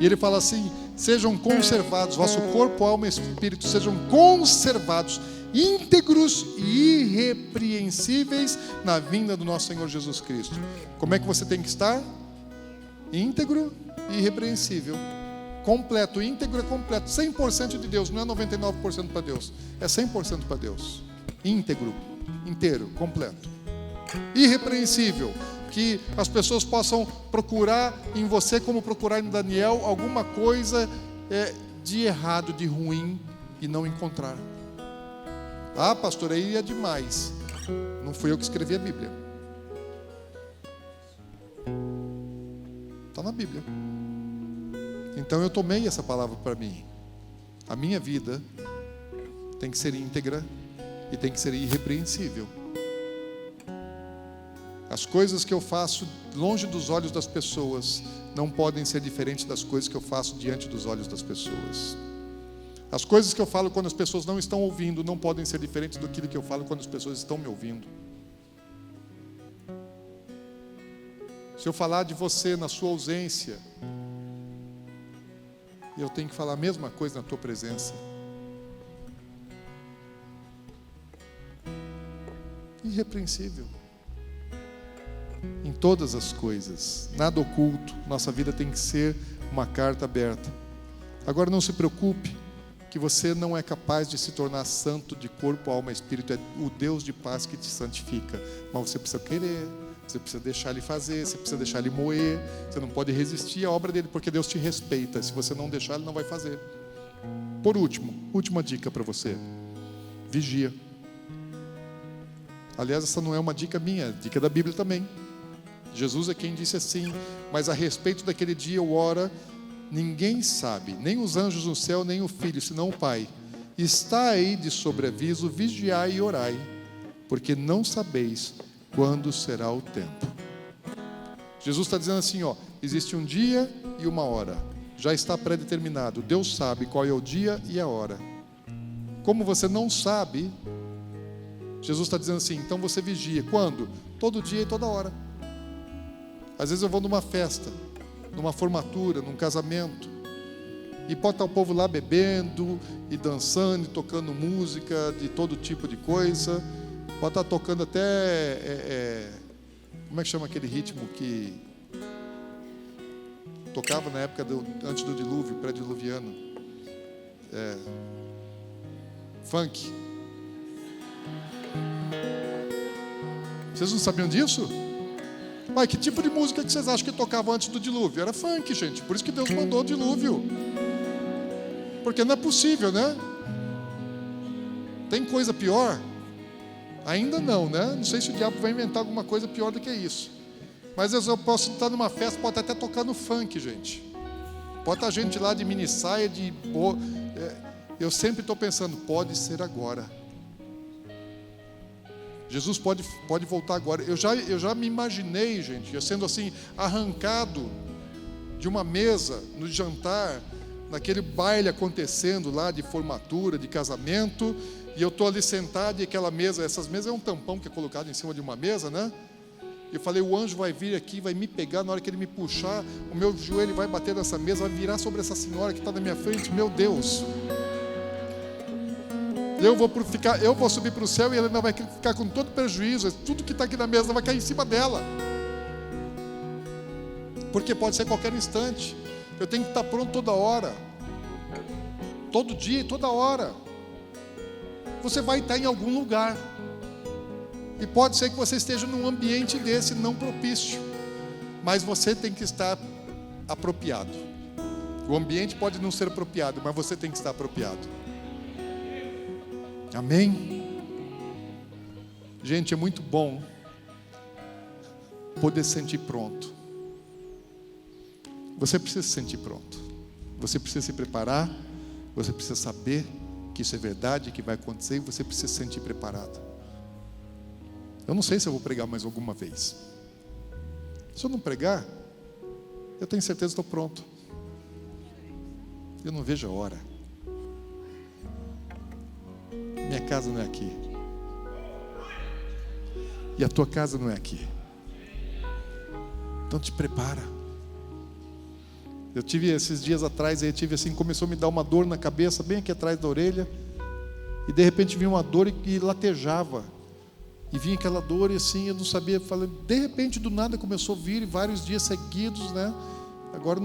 E ele fala assim, sejam conservados, vosso corpo, alma e espírito, sejam conservados, íntegros e irrepreensíveis na vinda do nosso Senhor Jesus Cristo. Como é que você tem que estar? Íntegro e irrepreensível. Completo, íntegro é completo, 100% de Deus, não é 99% para Deus, é 100% para Deus. Íntegro, inteiro, completo. Irrepreensível. Que as pessoas possam procurar em você, como procurar em Daniel, alguma coisa de errado, de ruim, e não encontrar. Ah, pastor, aí é demais. Não fui eu que escrevi a Bíblia. Está na Bíblia. Então eu tomei essa palavra para mim. A minha vida tem que ser íntegra e tem que ser irrepreensível. As coisas que eu faço longe dos olhos das pessoas não podem ser diferentes das coisas que eu faço diante dos olhos das pessoas. As coisas que eu falo quando as pessoas não estão ouvindo não podem ser diferentes do que eu falo quando as pessoas estão me ouvindo. Se eu falar de você na sua ausência, eu tenho que falar a mesma coisa na tua presença. Irrepreensível. Em todas as coisas, nada oculto. Nossa vida tem que ser uma carta aberta. Agora não se preocupe que você não é capaz de se tornar santo de corpo, alma e espírito. É o Deus de paz que te santifica. Mas você precisa querer, você precisa deixar Ele fazer, você precisa deixar Ele moer. Você não pode resistir à obra dele, porque Deus te respeita. Se você não deixar, Ele não vai fazer. Por último, última dica para você: vigia. Aliás, essa não é uma dica minha, é dica da Bíblia também. Jesus é quem disse assim, mas a respeito daquele dia ou hora, ninguém sabe, nem os anjos no céu, nem o Filho, senão o Pai. Está aí de sobreaviso, vigiai e orai, porque não sabeis quando será o tempo. Jesus está dizendo assim, ó, existe um dia e uma hora, já está pré-determinado. Deus sabe qual é o dia e a hora. Como você não sabe, Jesus está dizendo assim, então você vigia. Quando? Todo dia e toda hora. Às vezes eu vou numa festa, numa formatura, num casamento, e pode estar o povo lá bebendo e dançando, e tocando música de todo tipo de coisa. Pode estar tocando até como é que chama aquele ritmo que tocava na época antes do dilúvio, pré-diluviano? Funk. Vocês não sabiam disso? Mas que tipo de música que vocês acham que tocava antes do dilúvio? Era funk, gente. Por isso que Deus mandou o dilúvio. Porque não é possível, né? Tem coisa pior? Ainda não, né? Não sei se o diabo vai inventar alguma coisa pior do que isso. Mas eu posso estar numa festa, pode até tocar no funk, gente. Pode estar gente lá de mini saia, eu sempre estou pensando, pode ser agora. Jesus pode voltar agora. Eu já me imaginei, gente, eu sendo assim, arrancado de uma mesa no jantar, naquele baile acontecendo lá de formatura, de casamento, e eu estou ali sentado e aquela mesa, essas mesas é um tampão que é colocado em cima de uma mesa, né? Eu falei, o anjo vai vir aqui, vai me pegar, na hora que ele me puxar, o meu joelho vai bater nessa mesa, vai virar sobre essa senhora que está na minha frente, meu Deus. Eu vou subir para o céu e ela ainda vai ficar com todo prejuízo, tudo que está aqui na mesa vai cair em cima dela. Porque pode ser qualquer instante. Eu tenho que estar pronto toda hora. Todo dia e toda hora. Você vai estar em algum lugar. E pode ser que você esteja num ambiente desse não propício. Mas você tem que estar apropriado. O ambiente pode não ser apropriado, mas você tem que estar apropriado. Amém? Gente, é muito bom poder sentir pronto. Você precisa se sentir pronto. Você precisa se preparar. Você precisa saber que isso é verdade, que vai acontecer, e você precisa se sentir preparado. Eu não sei se eu vou pregar mais alguma vez. Se eu não pregar, eu tenho certeza que estou pronto. Eu não vejo a hora. Minha casa não é aqui. E a tua casa não é aqui. Então te prepara. Eu tive esses dias atrás, começou a me dar uma dor na cabeça, bem aqui atrás da orelha. E de repente vinha uma dor e latejava. E vinha aquela dor e assim, eu não sabia, de repente do nada começou a vir, vários dias seguidos, né? Agora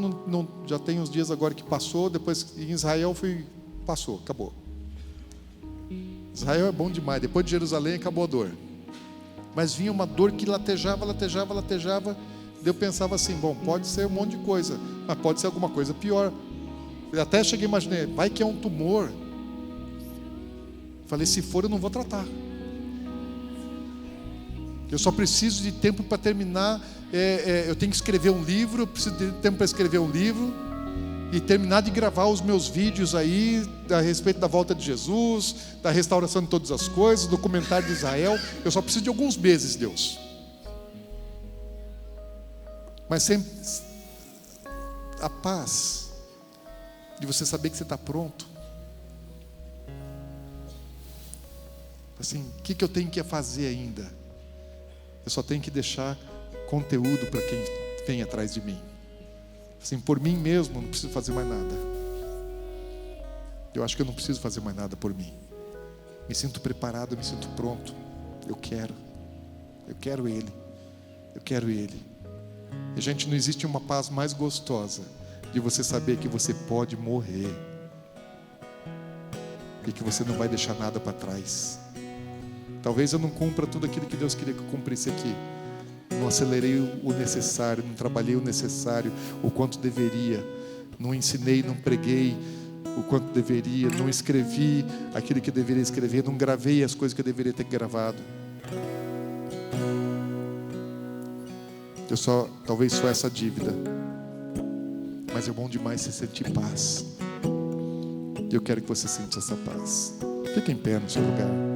já tem uns dias agora que passou, depois em Israel passou, acabou. Israel é bom demais, depois de Jerusalém acabou a dor. Mas vinha uma dor que latejava. Daí eu pensava assim, bom, pode ser um monte de coisa, mas pode ser alguma coisa pior. Eu até cheguei a imaginar, vai que é um tumor. Falei, se for eu não vou tratar. Eu só preciso de tempo para terminar. Eu tenho que escrever um livro, eu preciso de tempo para escrever um livro e terminar de gravar os meus vídeos aí a respeito da volta de Jesus, da restauração de todas as coisas, do comentário de Israel. Eu só preciso de alguns meses, Deus. Mas sempre a paz de você saber que você está pronto. Assim, o que eu tenho que fazer ainda? Eu só tenho que deixar conteúdo para quem vem atrás de mim. Assim, por mim mesmo, não preciso fazer mais nada. Eu acho que eu não preciso fazer mais nada por mim. Me sinto preparado, me sinto pronto. Eu quero Ele. Eu quero Ele. E, gente, não existe uma paz mais gostosa de você saber que você pode morrer e que você não vai deixar nada para trás. Talvez eu não cumpra tudo aquilo que Deus queria que eu cumprisse aqui. Não acelerei o necessário, não trabalhei o necessário, o quanto deveria. Não ensinei, não preguei o quanto deveria. Não escrevi aquilo que eu deveria escrever. Não gravei as coisas que eu deveria ter gravado. Talvez só essa dívida. Mas é bom demais você sentir paz. E eu quero que você sinta essa paz. Fique em pé no seu lugar.